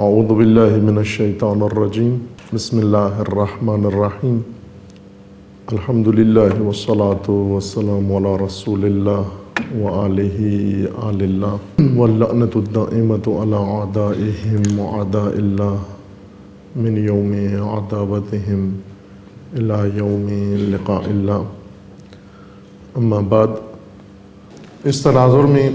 اعوذ باللہ من الشیطان الرجیم بسم اللہ الرحمن الرحیم الحمد للہ والصلاة والسلام علی رسول اللہ وآلہ آل اللہ واللعنۃ الدائمۃ علی اعدائہم وأعداء اللہ من یوم عداوتہم الی یوم لقاء اللہ۔ اما بعد، اس تناظر میں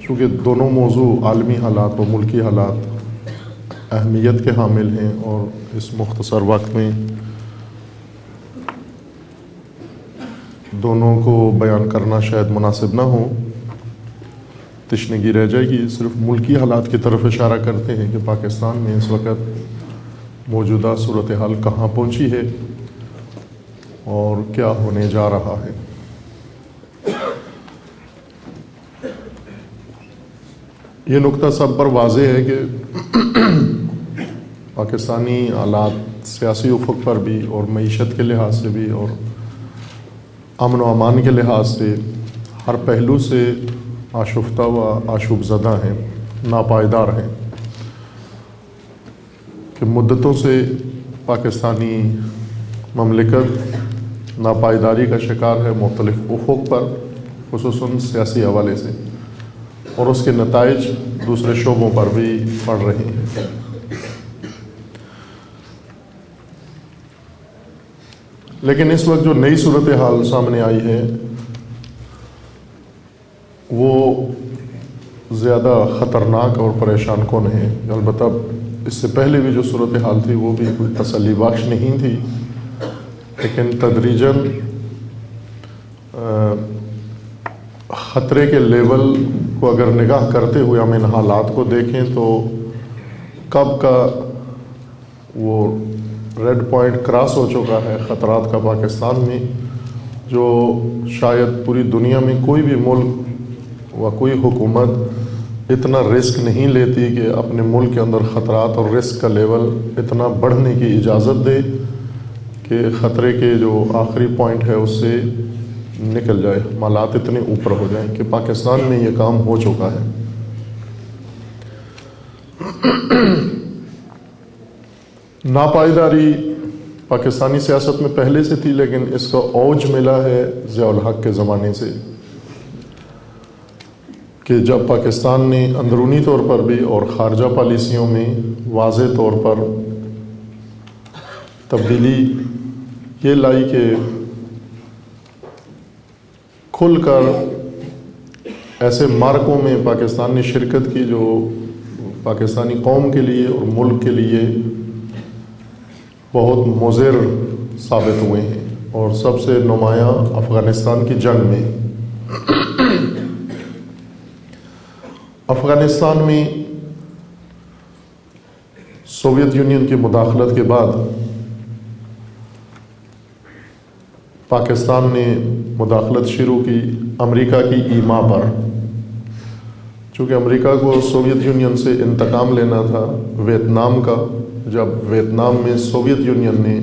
چونکہ دونوں موضوع عالمی حالات و ملکی حالات اہمیت کے حامل ہیں اور اس مختصر وقت میں دونوں کو بیان کرنا شاید مناسب نہ ہو، تشنگی رہ جائے گی۔ صرف ملکی حالات کی طرف اشارہ کرتے ہیں کہ پاکستان میں اس وقت موجودہ صورتحال کہاں پہنچی ہے اور کیا ہونے جا رہا ہے۔ یہ نقطہ سب پر واضح ہے کہ پاکستانی حالات سیاسی افق پر بھی اور معیشت کے لحاظ سے بھی اور امن و امان کے لحاظ سے ہر پہلو سے آشفتہ و آشوب زدہ ہیں، ناپائیدار ہیں، کہ مدتوں سے پاکستانی مملکت ناپائیداری کا شکار ہے مختلف افق پر، خصوصاً سیاسی حوالے سے، اور اس کے نتائج دوسرے شعبوں پر بھی پڑ رہے ہیں۔ لیکن اس وقت جو نئی صورتحال سامنے آئی ہے وہ زیادہ خطرناک اور پریشان کن ہے۔ البتہ اس سے پہلے بھی جو صورتحال تھی وہ بھی کوئی تسلی بخش نہیں تھی، لیکن تدریجاً خطرے کے لیول کو اگر نگاہ کرتے ہوئے ہم ان حالات کو دیکھیں تو کب کا وہ ریڈ پوائنٹ کراس ہو چکا ہے خطرات کا پاکستان میں، جو شاید پوری دنیا میں کوئی بھی ملک و کوئی حکومت اتنا رسک نہیں لیتی کہ اپنے ملک کے اندر خطرات اور رسک کا لیول اتنا بڑھنے کی اجازت دے کہ خطرے کے جو آخری پوائنٹ ہے اس سے نکل جائے، حالات اتنے اوپر ہو جائیں کہ پاکستان میں یہ کام ہو چکا ہے۔ ناپائیداری پاکستانی سیاست میں پہلے سے تھی، لیکن اس کا اوج ملا ہے ضیاء الحق کے زمانے سے، کہ جب پاکستان نے اندرونی طور پر بھی اور خارجہ پالیسیوں میں واضح طور پر تبدیلی یہ لائی کہ کھل کر ایسے مارکوں میں پاکستان نے شرکت کی جو پاکستانی قوم کے لیے اور ملک کے لیے بہت مضر ثابت ہوئے ہیں، اور سب سے نمایاں افغانستان کی جنگ میں۔ افغانستان میں سوویت یونین کی مداخلت کے بعد پاکستان نے مداخلت شروع کی امریکہ کی ایما پر، چونکہ امریکہ کو سوویت یونین سے انتقام لینا تھا ویتنام کا۔ جب ویتنام میں سوویت یونین نے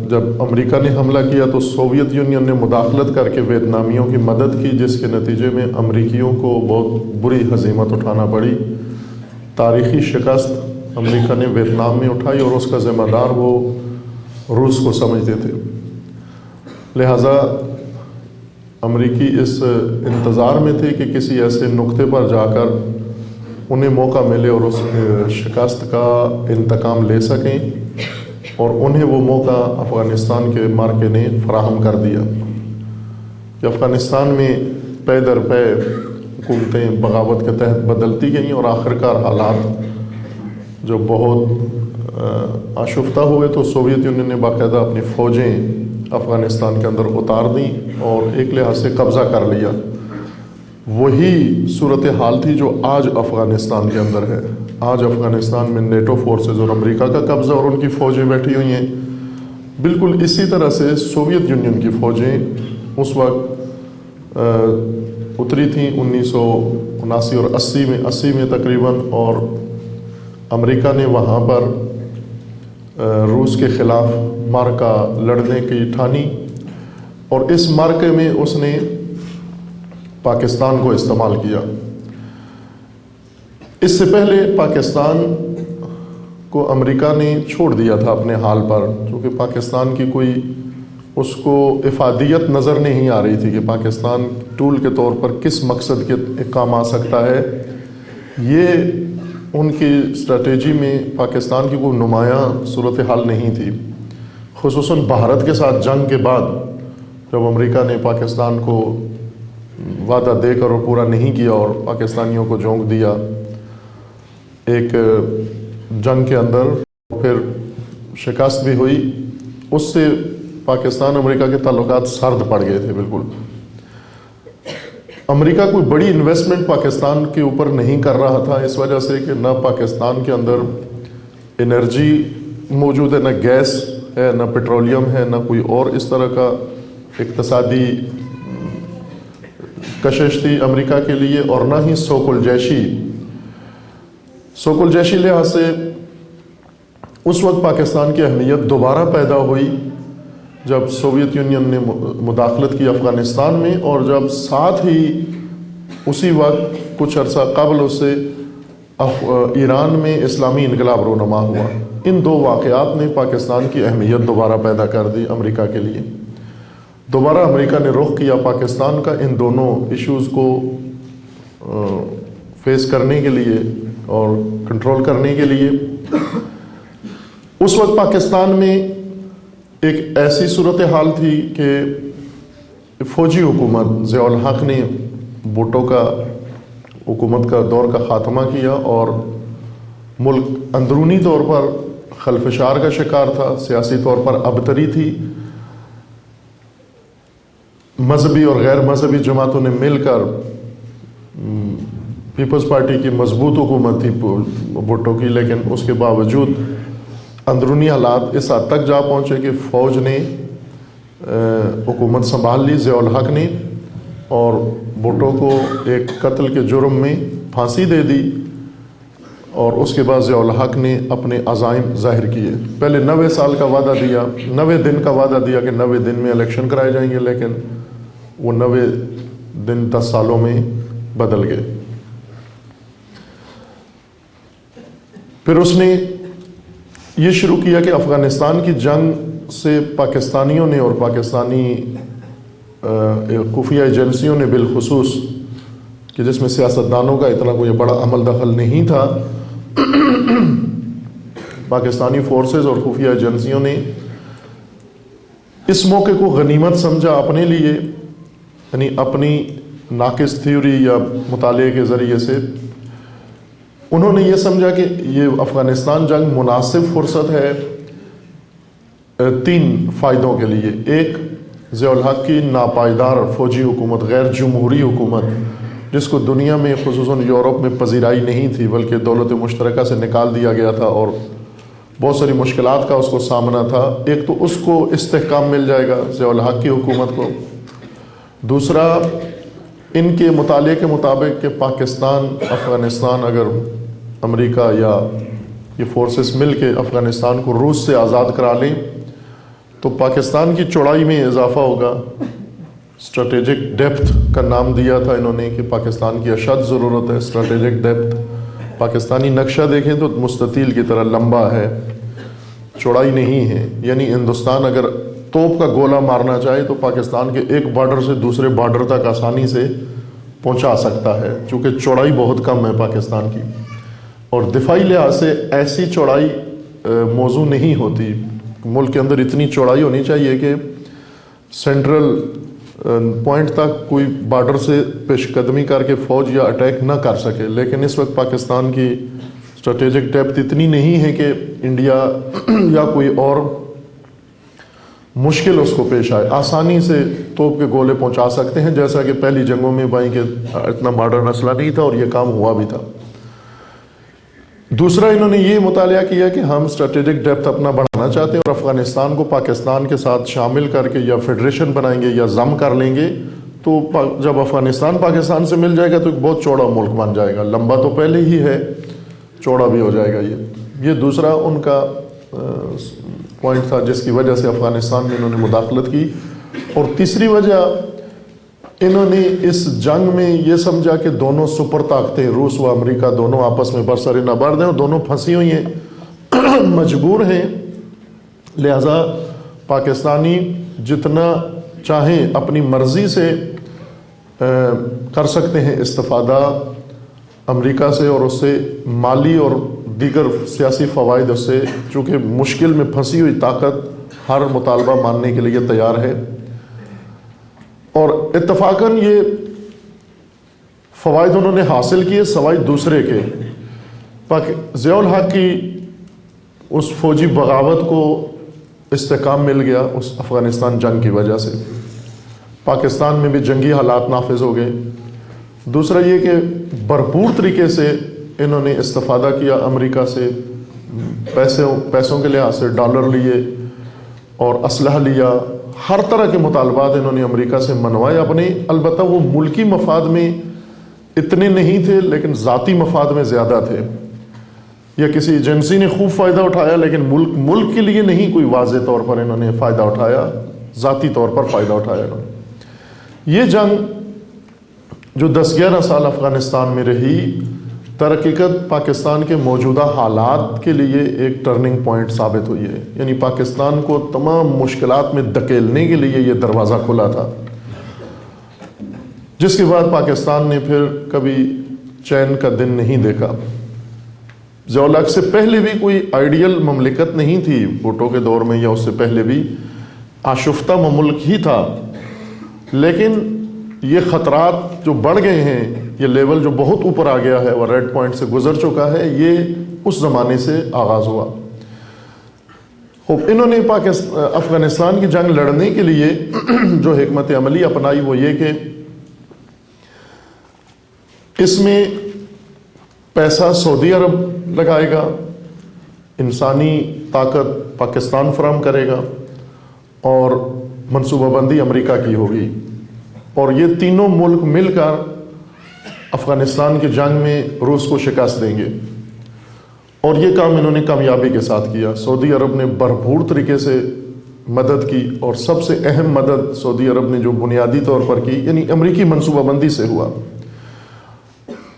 جب امریکہ نے حملہ کیا تو سوویت یونین نے مداخلت کر کے ویتنامیوں کی مدد کی، جس کے نتیجے میں امریکیوں کو بہت بری ہزیمت اٹھانا پڑی۔ تاریخی شکست امریکہ نے ویتنام میں اٹھائی اور اس کا ذمہ دار وہ روس کو سمجھتے تھے۔ لہٰذا امریکی اس انتظار میں تھے کہ کسی ایسے نقطے پر جا کر انہیں موقع ملے اور اس شکست کا انتقام لے سکیں، اور انہیں وہ موقع افغانستان کے مارکے نے فراہم کر دیا کہ افغانستان میں پے در پے حکومتیں بغاوت کے تحت بدلتی گئیں، اور آخرکار حالات جو بہت آشفتہ ہوئے تو سوویت یونین نے باقاعدہ اپنی فوجیں افغانستان کے اندر اتار دیں اور ایک لحاظ سے قبضہ کر لیا۔ وہی صورتحال تھی جو آج افغانستان کے اندر ہے۔ آج افغانستان میں نیٹو فورسز اور امریکہ کا قبضہ اور ان کی فوجیں بیٹھی ہوئی ہیں۔ بالکل اسی طرح سے سوویت یونین کی فوجیں اس وقت اتری تھیں 1979 اور 80 میں تقریباً، اور امریکہ نے وہاں پر روس کے خلاف مارکا لڑنے کی ٹھانی، اور اس مارکے میں اس نے پاکستان کو استعمال کیا۔ اس سے پہلے پاکستان کو امریکہ نے چھوڑ دیا تھا اپنے حال پر، چونکہ پاکستان کی کوئی اس کو افادیت نظر نہیں آ رہی تھی کہ پاکستان ٹول کے طور پر کس مقصد کے کام آ سکتا ہے۔ یہ ان کی اسٹریٹجی میں پاکستان کی کوئی نمایاں صورتحال نہیں تھی، خصوصاً بھارت کے ساتھ جنگ کے بعد جب امریکہ نے پاکستان کو وعدہ دے کر اور پورا نہیں کیا اور پاکستانیوں کو جھونک دیا ایک جنگ کے اندر، پھر شکست بھی ہوئی، اس سے پاکستان امریکہ کے تعلقات سرد پڑ گئے تھے بالکل۔ امریکہ کوئی بڑی انویسٹمنٹ پاکستان کے اوپر نہیں کر رہا تھا، اس وجہ سے کہ نہ پاکستان کے اندر انرجی موجود ہے، نہ گیس ہے، نہ پیٹرولیم ہے، نہ کوئی اور اس طرح کا اقتصادی کشش تھی امریکہ کے لیے، اور نہ ہی سوکل جیشی لحاظ سے اس وقت پاکستان کی اہمیت دوبارہ پیدا ہوئی جب سوویت یونین نے مداخلت کی افغانستان میں، اور جب ساتھ ہی اسی وقت کچھ عرصہ قبل اس سے ایران میں اسلامی انقلاب رونما ہوا۔ ان دو واقعات نے پاکستان کی اہمیت دوبارہ پیدا کر دی امریکہ کے لیے۔ دوبارہ امریکہ نے رخ کیا پاکستان کا ان دونوں ایشوز کو فیس کرنے کے لیے اور کنٹرول کرنے کے لیے۔ اس وقت پاکستان میں ایک ایسی صورتحال تھی کہ فوجی حکومت ضیاء الحق نے بھٹو کا حکومت کا دور کا خاتمہ کیا، اور ملک اندرونی طور پر خلفشار کا شکار تھا، سیاسی طور پر ابتری تھی۔ مذہبی اور غیر مذہبی جماعتوں نے مل کر پیپلز پارٹی کی مضبوط حکومت تھی بھٹو کی، لیکن اس کے باوجود اندرونی حالات اس حد تک جا پہنچے کہ فوج نے حکومت سنبھال لی ضیاء الحق نے، اور بھٹو کو ایک قتل کے جرم میں پھانسی دے دی، اور اس کے بعد ضیاء الحق نے اپنے عزائم ظاہر کیے۔ پہلے 90 سال کا وعدہ دیا، 90 دن کا وعدہ دیا کہ 90 دن میں الیکشن کرائے جائیں گے، لیکن وہ 90 دن 10 سالوں میں بدل گئے۔ پھر اس نے یہ شروع کیا کہ افغانستان کی جنگ سے پاکستانیوں نے اور پاکستانی خفیہ ایجنسیوں نے بالخصوص، کہ جس میں سیاستدانوں کا اتنا کوئی بڑا عمل دخل نہیں تھا، پاکستانی فورسز اور خفیہ ایجنسیوں نے اس موقع کو غنیمت سمجھا اپنے لیے، یعنی اپنی ناقص تھیوری یا مطالعے کے ذریعے سے انہوں نے یہ سمجھا کہ یہ افغانستان جنگ مناسب فرصت ہے 3 فائدوں کے لیے۔ ایک، ضیاء الحق کی ناپائیدار فوجی حکومت، غیر جمہوری حکومت، جس کو دنیا میں خصوصاً یورپ میں پذیرائی نہیں تھی، بلکہ دولت مشترکہ سے نکال دیا گیا تھا اور بہت ساری مشکلات کا اس کو سامنا تھا۔ ایک تو اس کو استحکام مل جائے گا ضیاء الحق کی حکومت کو۔ دوسرا، ان کے مطالعے کے مطابق کہ پاکستان افغانستان اگر امریکہ یا یہ فورسز مل کے افغانستان کو روس سے آزاد کرا لیں تو پاکستان کی چوڑائی میں اضافہ ہوگا۔ اسٹریٹجک ڈیپتھ کا نام دیا تھا انہوں نے کہ پاکستان کی اشد ضرورت ہے اسٹریٹجک ڈیپتھ۔ پاکستانی نقشہ دیکھیں تو مستطیل کی طرح لمبا ہے، چوڑائی نہیں ہے، یعنی ہندوستان اگر توپ کا گولہ مارنا چاہے تو پاکستان کے ایک بارڈر سے دوسرے بارڈر تک آسانی سے پہنچا سکتا ہے، چونکہ چوڑائی بہت کم ہے پاکستان کی، اور دفاعی لحاظ سے ایسی چوڑائی موزوں نہیں ہوتی۔ ملک کے اندر اتنی چوڑائی ہونی چاہیے کہ سینٹرل پوائنٹ تک کوئی بارڈر سے پیش قدمی کر کے فوج یا اٹیک نہ کر سکے، لیکن اس وقت پاکستان کی اسٹریٹجک ڈیپتھ اتنی نہیں ہے کہ انڈیا یا کوئی اور مشکل اس کو پیش آئے، آسانی سے توپ کے گولے پہنچا سکتے ہیں، جیسا کہ پہلی جنگوں میں بھائی کہ اتنا ماڈرن اسلحہ نہیں تھا اور یہ کام ہوا بھی تھا۔ دوسرا، انہوں نے یہ مطالعہ کیا کہ ہم اسٹریٹجک ڈیپتھ اپنا بڑھانا چاہتے ہیں اور افغانستان کو پاکستان کے ساتھ شامل کر کے یا فیڈریشن بنائیں گے یا ضم کر لیں گے تو جب افغانستان پاکستان سے مل جائے گا تو ایک بہت چوڑا ملک بن جائے گا، لمبا تو پہلے ہی ہے، چوڑا بھی ہو جائے گا۔ یہ دوسرا ان کا پوائنٹ تھا جس کی وجہ سے افغانستان میں انہوں نے مداخلت کی۔ اور تیسری وجہ انہوں نے اس جنگ میں یہ سمجھا کہ دونوں سپر طاقتیں روس و امریکہ دونوں آپس میں برسر نبرد ہیں اور دونوں پھنسی ہوئی ہیں، مجبور ہیں، لہذا پاکستانی جتنا چاہیں اپنی مرضی سے کر سکتے ہیں استفادہ امریکہ سے، اور اس سے مالی اور دیگر سیاسی فوائد اس سے، چونکہ مشکل میں پھنسی ہوئی طاقت ہر مطالبہ ماننے کے لیے تیار ہے، اور اتفاقاً یہ فوائد انہوں نے حاصل کیے سوائے دوسرے کے۔ ضیاء الحق کی اس فوجی بغاوت کو استحکام مل گیا اس افغانستان جنگ کی وجہ سے، پاکستان میں بھی جنگی حالات نافذ ہو گئے۔ دوسرا یہ کہ بھرپور طریقے سے انہوں نے استفادہ کیا امریکہ سے، پیسوں کے لحاظ سے ڈالر لیے اور اسلحہ لیا، ہر طرح کے مطالبات انہوں نے امریکہ سے منوائے اپنے، البتہ وہ ملکی مفاد میں اتنے نہیں تھے لیکن ذاتی مفاد میں زیادہ تھے، یا کسی ایجنسی نے خوب فائدہ اٹھایا لیکن ملک کے لیے نہیں کوئی واضح طور پر انہوں نے فائدہ اٹھایا، ذاتی طور پر فائدہ اٹھایا انہوں نے۔ یہ جنگ جو 10-11 سال افغانستان میں رہی، درحقیقت پاکستان کے موجودہ حالات کے لیے ایک ٹرننگ پوائنٹ ثابت ہوئی ہے، یعنی پاکستان کو تمام مشکلات میں دھکیلنے کے لیے یہ دروازہ کھلا تھا، جس کے بعد پاکستان نے پھر کبھی چین کا دن نہیں دیکھا۔ ضیاء الحق سے پہلے بھی کوئی آئیڈیل مملکت نہیں تھی، بھٹو کے دور میں یا اس سے پہلے بھی آشفتہ مملک ہی تھا، لیکن یہ خطرات جو بڑھ گئے ہیں، یہ لیول جو بہت اوپر آ گیا ہے اور ریڈ پوائنٹ سے گزر چکا ہے، یہ اس زمانے سے آغاز ہوا۔ انہوں نے افغانستان کی جنگ لڑنے کے لیے جو حکمت عملی اپنائی وہ یہ کہ اس میں پیسہ سعودی عرب لگائے گا، انسانی طاقت پاکستان فراہم کرے گا، اور منصوبہ بندی امریکہ کی ہوگی، اور یہ تینوں ملک مل کر افغانستان کی جنگ میں روس کو شکست دیں گے، اور یہ کام انہوں نے کامیابی کے ساتھ کیا۔ سعودی عرب نے بھرپور طریقے سے مدد کی، اور سب سے اہم مدد سعودی عرب نے جو بنیادی طور پر کی، یعنی امریکی منصوبہ بندی سے ہوا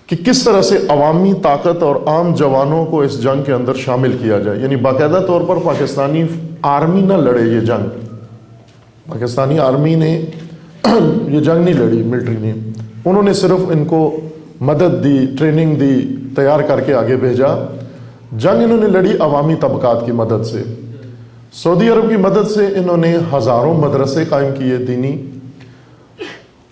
کہ کس طرح سے عوامی طاقت اور عام جوانوں کو اس جنگ کے اندر شامل کیا جائے، یعنی باقاعدہ طور پر پاکستانی آرمی نہ لڑے یہ جنگ، پاکستانی آرمی نے یہ جنگ نہیں لڑی، ملٹری نے، انہوں نے صرف ان کو مدد دی، ٹریننگ دی، تیار کر کے آگے بھیجا۔ جنگ انہوں نے لڑی عوامی طبقات کی مدد سے۔ سعودی عرب کی مدد سے انہوں نے ہزاروں مدرسے قائم کیے دینی،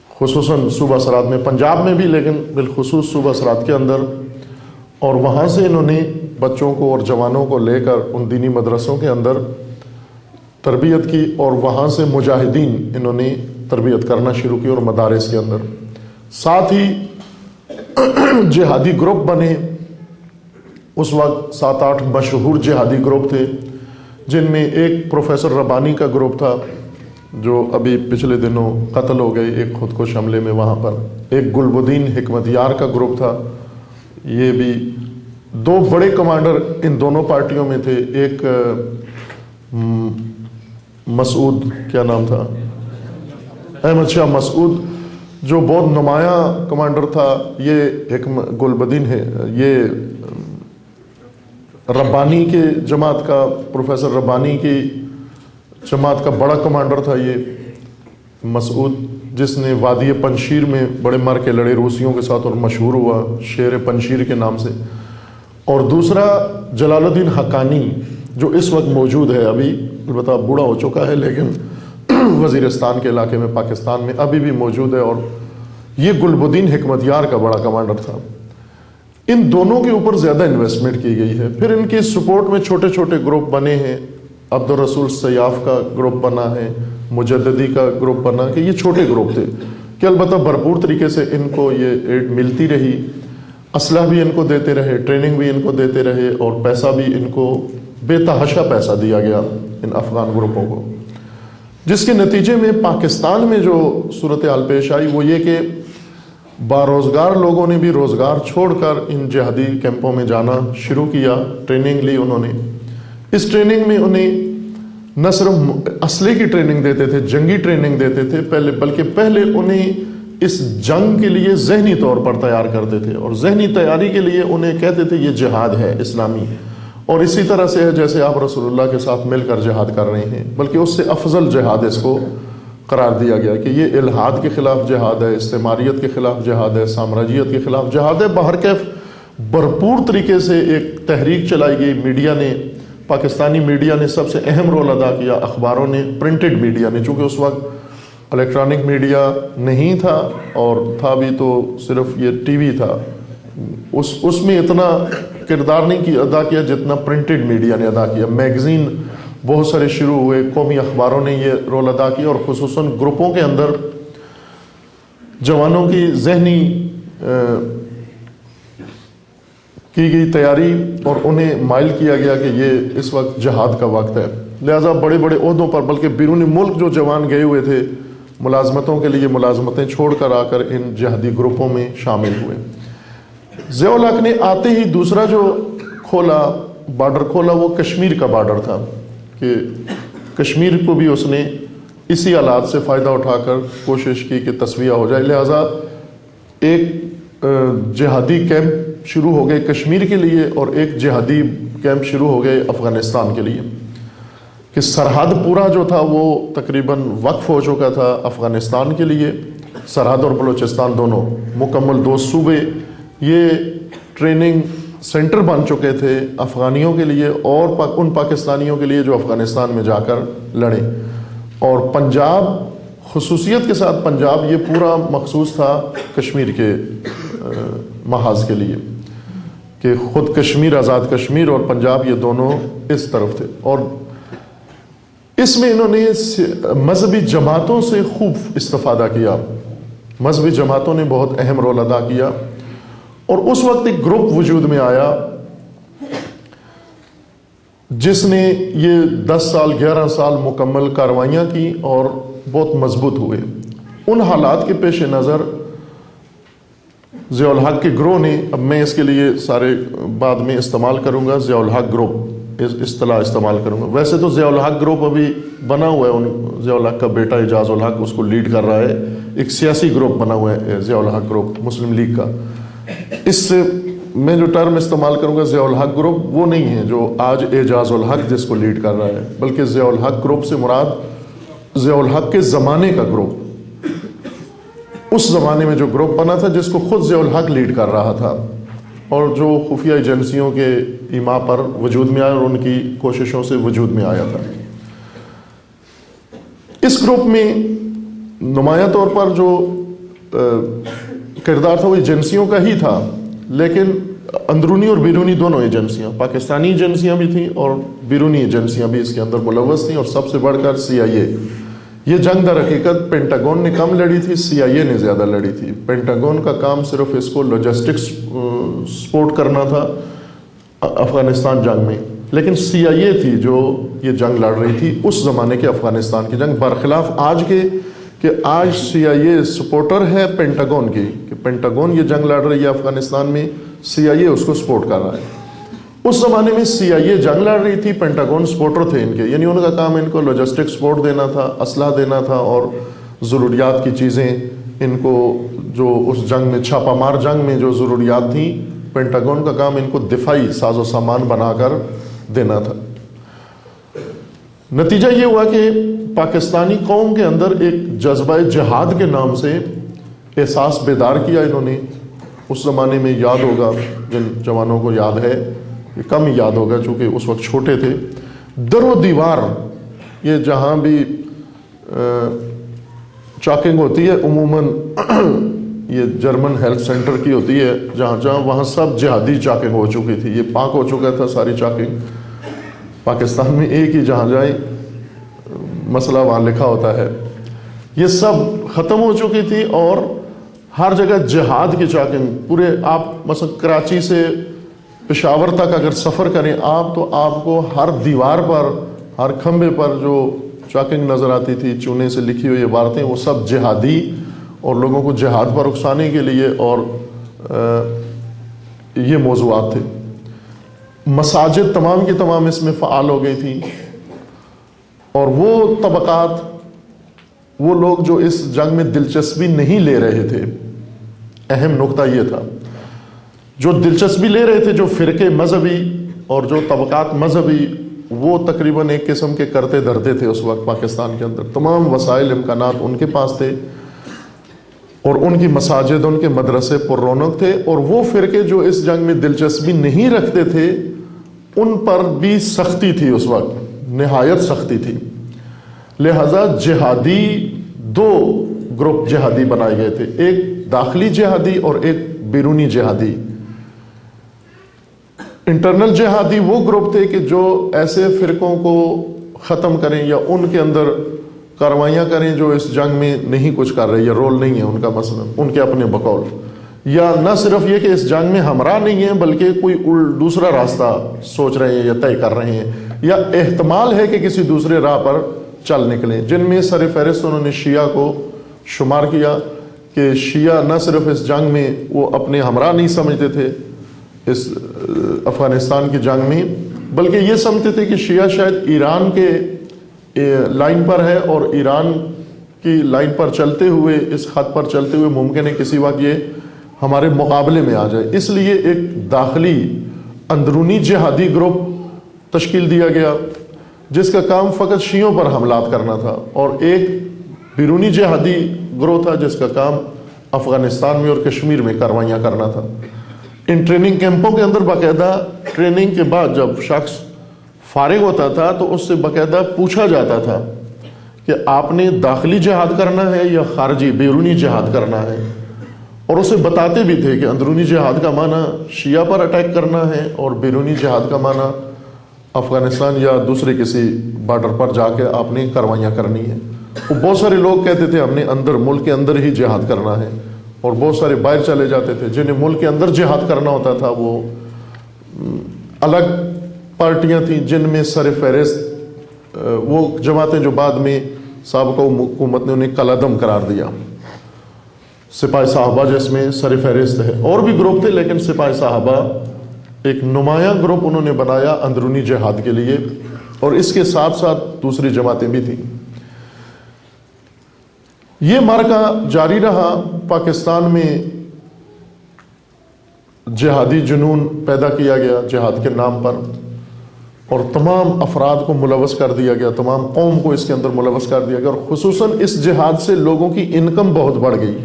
خصوصاً صوبہ سرحد میں، پنجاب میں بھی لیکن بالخصوص صوبہ سرحد کے اندر، اور وہاں سے انہوں نے بچوں کو اور جوانوں کو لے کر ان دینی مدرسوں کے اندر تربیت کی، اور وہاں سے مجاہدین انہوں نے تربیت کرنا شروع کی اور مدارس کے اندر، ساتھ ہی جہادی گروپ بنے۔ اس وقت 7-8 مشہور جہادی گروپ تھے، جن میں ایک پروفیسر ربانی کا گروپ تھا جو ابھی پچھلے دنوں قتل ہو گئے ایک خودکش حملے میں وہاں پر، ایک گلبدین حکمت یار کا گروپ تھا، یہ بھی دو بڑے کمانڈر ان دونوں پارٹیوں میں تھے، ایک مسعود، کیا نام تھا، احمد شاہ مسعود، جو بہت نمایاں کمانڈر تھا، یہ گلبدین ہے، یہ ربانی کے جماعت کا، پروفیسر ربانی کی جماعت کا بڑا کمانڈر تھا یہ مسعود، جس نے وادی پنشیر میں بڑے مر کے لڑے روسیوں کے ساتھ اور مشہور ہوا شیر پنشیر کے نام سے۔ اور دوسرا جلال الدین حقانی، جو اس وقت موجود ہے، ابھی البتہ بوڑھا ہو چکا ہے لیکن وزیرستان کے علاقے میں پاکستان میں ابھی بھی موجود ہے، اور یہ گلبدین حکمت یار کا بڑا کمانڈر تھا۔ ان دونوں کے اوپر زیادہ انویسٹمنٹ کی گئی ہے۔ پھر ان کی سپورٹ میں چھوٹے چھوٹے گروپ بنے ہیں، عبد الرسول سیاف کا گروپ بنا ہے، مجددی کا گروپ بنا، کہ یہ چھوٹے گروپ تھے کہ البتہ بھرپور طریقے سے ان کو یہ ایڈ ملتی رہی، اسلحہ بھی ان کو دیتے رہے، ٹریننگ بھی ان کو دیتے رہے، اور پیسہ بھی ان کو بے تحاشا پیسہ دیا گیا ان افغان گروپوں کو، جس کے نتیجے میں پاکستان میں جو صورتحال پیش آئی وہ یہ کہ باروزگار لوگوں نے بھی روزگار چھوڑ کر ان جہادی کیمپوں میں جانا شروع کیا، ٹریننگ لی انہوں نے۔ اس ٹریننگ میں انہیں نہ صرف اسلحے کی ٹریننگ دیتے تھے، جنگی ٹریننگ دیتے تھے پہلے، بلکہ پہلے انہیں اس جنگ کے لیے ذہنی طور پر تیار کرتے تھے، اور ذہنی تیاری کے لیے انہیں کہتے تھے یہ جہاد ہے اسلامی، اور اسی طرح سے ہے جیسے آپ رسول اللہ کے ساتھ مل کر جہاد کر رہے ہیں، بلکہ اس سے افضل جہاد اس کو قرار دیا گیا کہ یہ الحاد کے خلاف جہاد ہے، استعماریت کے خلاف جہاد ہے، سامراجیت کے خلاف جہاد ہے۔ بہرکیف بھرپور طریقے سے ایک تحریک چلائی گئی، میڈیا نے، پاکستانی میڈیا نے سب سے اہم رول ادا کیا، اخباروں نے، پرنٹڈ میڈیا نے، چونکہ اس وقت الیکٹرانک میڈیا نہیں تھا، اور تھا بھی تو صرف یہ ٹی وی تھا، اس میں اتنا کردار نہیں ادا کیا جتنا پرنٹڈ میڈیا نے ادا کیا۔ میگزین بہت سارے شروع ہوئے، قومی اخباروں نے یہ رول ادا کیا، اور خصوصاً گروپوں کے اندر جوانوں کی ذہنی کی گئی تیاری، اور انہیں مائل کیا گیا کہ یہ اس وقت جہاد کا وقت ہے۔ لہٰذا بڑے بڑے عہدوں پر، بلکہ بیرون ملک جو جوان گئے ہوئے تھے ملازمتوں کے لیے، ملازمتیں چھوڑ کر آ کر ان جہادی گروپوں میں شامل ہوئے۔ ضیاء الحق نے آتے ہی دوسرا جو بارڈر کھولا وہ کشمیر کا بارڈر تھا، کہ کشمیر کو بھی اس نے اسی حالات سے فائدہ اٹھا کر کوشش کی کہ تسویہ ہو جائے۔ لہٰذا ایک جہادی کیمپ شروع ہو گئے کشمیر کے لیے، اور ایک جہادی کیمپ شروع ہو گئے افغانستان کے لیے، کہ سرحد پورا جو تھا وہ تقریباً وقف ہو چکا تھا افغانستان کے لیے۔ سرحد اور بلوچستان دونوں مکمل 2 صوبے یہ ٹریننگ سینٹر بن چکے تھے افغانیوں کے لیے، اور ان پاکستانیوں کے لیے جو افغانستان میں جا کر لڑیں۔ اور پنجاب، خصوصیت کے ساتھ پنجاب یہ پورا مخصوص تھا کشمیر کے محاذ کے لیے، کہ خود کشمیر، آزاد کشمیر، اور پنجاب یہ دونوں اس طرف تھے۔ اور اس میں انہوں نے مذہبی جماعتوں سے خوب استفادہ کیا، مذہبی جماعتوں نے بہت اہم رول ادا کیا، اور اس وقت ایک گروپ وجود میں آیا جس نے یہ 10 سال 11 سال مکمل کاروائیاں کی اور بہت مضبوط ہوئے۔ ان حالات کے پیش نظر ضیاء الحق کے گروہ نے، اب میں اس کے لیے سارے بعد میں استعمال کروں گا، ضیاء الحق گروپ اصطلاح استعمال کروں گا۔ ویسے تو ضیاء الحق گروپ ابھی بنا ہوا ہے، ضیاء الحق کا بیٹا اعجاز الحق اس کو لیڈ کر رہا ہے، ایک سیاسی گروپ بنا ہوا ہے ضیاء الحق گروپ مسلم لیگ کا۔ اس سے میں جو ٹرم استعمال کروں گا ضیاء الحق گروپ، وہ نہیں ہے جو آج اعجاز الحق جس کو لیڈ کر رہا ہے، بلکہ ضیاء الحق گروپ سے مراد ضیاء الحق کے زمانے کا گروپ، اس زمانے میں جو گروپ بنا تھا جس کو خود ضیاء الحق لیڈ کر رہا تھا، اور جو خفیہ ایجنسیوں کے ایما پر وجود میں آیا اور ان کی کوششوں سے وجود میں آیا تھا۔ اس گروپ میں نمایاں طور پر جو کردار تھا وہ ایجنسیوں کا ہی تھا، لیکن اندرونی اور بیرونی دونوں ایجنسیاں، پاکستانی ایجنسیاں بھی تھیں اور بیرونی ایجنسیاں بھی اس کے اندر ملوث تھیں، اور سب سے بڑھ کر CIA۔ یہ جنگ در حقیقت پینٹاگون نے کم لڑی تھی، CIA نے زیادہ لڑی تھی۔ پینٹاگون کا کام صرف اس کو لاجسٹکس سپورٹ کرنا تھا افغانستان جنگ میں، لیکن CIA تھی جو یہ جنگ لڑ رہی تھی اس زمانے کے افغانستان کی جنگ، برخلاف آج کے کہ آج CIA سپورٹر ہے پینٹاگون کی، کہ پینٹاگون یہ جنگ لڑ رہی ہے افغانستان میں، CIA اس کو سپورٹ کر رہا ہے۔ اس زمانے میں CIA جنگ لڑ رہی تھی، پینٹاگون سپورٹر تھے ان کے، یعنی ان کا کام ان کو لاجسٹک سپورٹ دینا تھا، اسلحہ دینا تھا، اور ضروریات کی چیزیں ان کو، جو اس جنگ میں چھاپہ مار جنگ میں جو ضروریات تھیں، پینٹاگون کا کام ان کو دفاعی ساز و سامان بنا کر دینا تھا۔ نتیجہ یہ ہوا کہ پاکستانی قوم کے اندر ایک جذبہ جہاد کے نام سے احساس بیدار کیا انہوں نے۔ اس زمانے میں یاد ہوگا، جن جوانوں کو یاد ہے، یہ کم یاد ہوگا چونکہ اس وقت چھوٹے تھے، در و دیوار یہ جہاں بھی چاکنگ ہوتی ہے عموماً یہ جرمن ہیلتھ سینٹر کی ہوتی ہے جہاں جہاں، وہاں سب جہادی چاکنگ ہو چکی تھی، یہ پاک ہو چکا تھا ساری چاکنگ۔ پاکستان میں ایک ہی جہاں جائیں مسئلہ وہاں لکھا ہوتا ہے، یہ سب ختم ہو چکی تھی، اور ہر جگہ جہاد کی چاکنگ پورے، آپ مثلا کراچی سے پشاور تک اگر سفر کریں آپ، تو آپ کو ہر دیوار پر، ہر کھمبے پر جو چاکنگ نظر آتی تھی، چونے سے لکھی ہوئی عبارتیں، وہ سب جہادی اور لوگوں کو جہاد پر اکسانے کے لیے اور یہ موضوعات تھے۔ مساجد تمام کی تمام اس میں فعال ہو گئی تھی، اور وہ طبقات وہ لوگ جو اس جنگ میں دلچسپی نہیں لے رہے تھے، اہم نقطہ یہ تھا، جو دلچسپی لے رہے تھے، جو فرقے مذہبی اور جو طبقات مذہبی، وہ تقریباً ایک قسم کے کرتے دھرتے تھے اس وقت پاکستان کے اندر، تمام وسائل امکانات ان کے پاس تھے اور ان کی مساجد، ان کے مدرسے پر رونق تھے، اور وہ فرقے جو اس جنگ میں دلچسپی نہیں رکھتے تھے ان پر بھی سختی تھی، اس وقت نہایت سختی تھی۔ لہذا جہادی دو گروپ جہادی بنائے گئے تھے، ایک داخلی جہادی اور ایک بیرونی جہادی۔ انٹرنل جہادی وہ گروپ تھے کہ جو ایسے فرقوں کو ختم کریں یا ان کے اندر کاروائیاں کریں جو اس جنگ میں نہیں کچھ کر رہے، یا رول نہیں ہے ان کا، مثلا ان کے اپنے بقول، یا نہ صرف یہ کہ اس جنگ میں ہمراہ نہیں ہیں بلکہ کوئی دوسرا راستہ سوچ رہے ہیں یا طے کر رہے ہیں، یا احتمال ہے کہ کسی دوسرے راہ پر چل نکلیں، جن میں سر فہرست انہوں نے شیعہ کو شمار کیا کہ شیعہ نہ صرف اس جنگ میں وہ اپنے ہمراہ نہیں سمجھتے تھے اس افغانستان کی جنگ میں، بلکہ یہ سمجھتے تھے کہ شیعہ شاید ایران کے لائن پر ہے، اور ایران کی لائن پر چلتے ہوئے، اس خط پر چلتے ہوئے ممکن ہے کسی وقت یہ ہمارے مقابلے میں آ جائے۔ اس لیے ایک داخلی اندرونی جہادی گروپ تشکیل دیا گیا جس کا کام فقط شیعوں پر حملات کرنا تھا، اور ایک بیرونی جہادی گروہ تھا جس کا کام افغانستان میں اور کشمیر میں کاروائیاں کرنا تھا۔ ان ٹریننگ کیمپوں کے اندر باقاعدہ ٹریننگ کے بعد جب شخص فارغ ہوتا تھا تو اس سے باقاعدہ پوچھا جاتا تھا کہ آپ نے داخلی جہاد کرنا ہے یا خارجی بیرونی جہاد کرنا ہے، اور اسے بتاتے بھی تھے کہ اندرونی جہاد کا معنی شیعہ پر اٹیک کرنا ہے اور بیرونی جہاد کا معنی افغانستان یا دوسرے کسی بارڈر پر جا کے آپ نے کاروائیاں کرنی ہے۔ وہ بہت سارے لوگ کہتے تھے ہم نے اندر ملک کے اندر ہی جہاد کرنا ہے، اور بہت سارے باہر چلے جاتے تھے جنہیں ملک کے اندر جہاد کرنا ہوتا تھا۔ وہ الگ پارٹیاں تھیں جن میں سر فہرست وہ جماعتیں جو بعد میں سابقہ حکومت نے انہیں کالعدم قرار دیا، سپاہ صحابہ جس میں سر فہرست ہے، اور بھی گروپ تھے لیکن سپاہ صحابہ ایک نمایاں گروپ انہوں نے بنایا اندرونی جہاد کے لیے، اور اس کے ساتھ ساتھ دوسری جماعتیں بھی تھیں۔ یہ معرکہ جاری رہا، پاکستان میں جہادی جنون پیدا کیا گیا جہاد کے نام پر، اور تمام افراد کو ملوث کر دیا گیا، تمام قوم کو اس کے اندر ملوث کر دیا گیا، اور خصوصاً اس جہاد سے لوگوں کی انکم بہت بڑھ گئی۔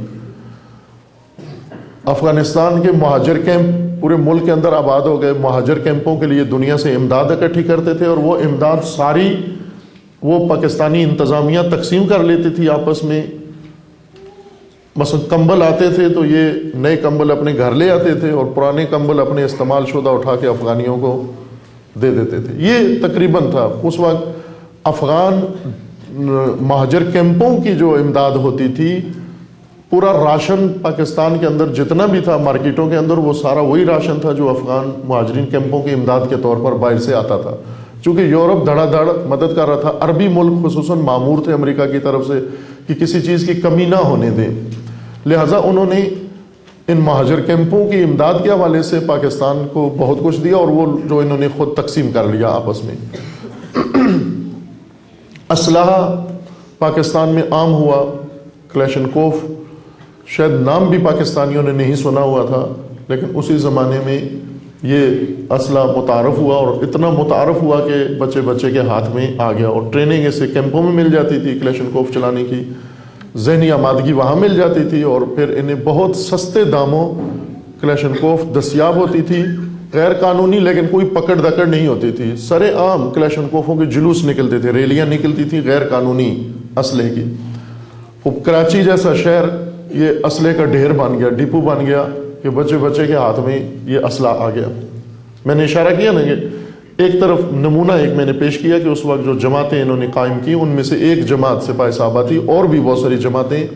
افغانستان کے مہاجر کیمپ پورے ملک کے اندر آباد ہو گئے، مہاجر کیمپوں کے لیے دنیا سے امداد اکٹھی کرتے تھے، اور وہ امداد ساری وہ پاکستانی انتظامیہ تقسیم کر لیتی تھی آپس میں۔ مثلا کمبل آتے تھے تو یہ نئے کمبل اپنے گھر لے آتے تھے، اور پرانے کمبل اپنے استعمال شدہ اٹھا کے افغانیوں کو دے دیتے تھے۔ یہ تقریباً تھا اس وقت افغان مہاجر کیمپوں کی جو امداد ہوتی تھی، پورا راشن پاکستان کے اندر جتنا بھی تھا مارکیٹوں کے اندر، وہ سارا وہی راشن تھا جو افغان مہاجرین کیمپوں کی امداد کے طور پر باہر سے آتا تھا۔ چونکہ یورپ دھڑا دھڑ مدد کر رہا تھا، عربی ملک خصوصاً مامور تھے امریکہ کی طرف سے کہ کسی چیز کی کمی نہ ہونے دیں، لہٰذا انہوں نے ان مہاجر کیمپوں کی امداد کے حوالے سے پاکستان کو بہت کچھ دیا، اور وہ جو انہوں نے خود تقسیم کر لیا آپس میں۔ اسلحہ پاکستان میں عام ہوا، کلیشنکوف شاید نام بھی پاکستانیوں نے نہیں سنا ہوا تھا، لیکن اسی زمانے میں یہ اسلحہ متعارف ہوا، اور اتنا متعارف ہوا کہ بچے بچے کے ہاتھ میں آ گیا، اور ٹریننگ اسے کیمپوں میں مل جاتی تھی کلیشنکوف چلانے کی، ذہنی آمادگی وہاں مل جاتی تھی، اور پھر انہیں بہت سستے داموں کلیشنکوف دستیاب ہوتی تھی، غیر قانونی لیکن کوئی پکڑ دکڑ نہیں ہوتی تھی۔ سر عام کلیشنکوفوں کے جلوس نکلتے تھے، ریلیاں نکلتی تھیں غیر قانونی اسلحے کی۔ خوب کراچی جیسا شہر یہ اسلحے کا ڈھیر بن گیا، ڈپو بن گیا کہ بچے بچے کے ہاتھ میں یہ اسلحہ آ گیا۔ میں نے اشارہ کیا نا کہ ایک طرف نمونہ ایک میں نے پیش کیا کہ اس وقت جو جماعتیں انہوں نے قائم کی ان میں سے ایک جماعت سپاہ صحابہ تھی، اور بھی بہت ساری جماعتیں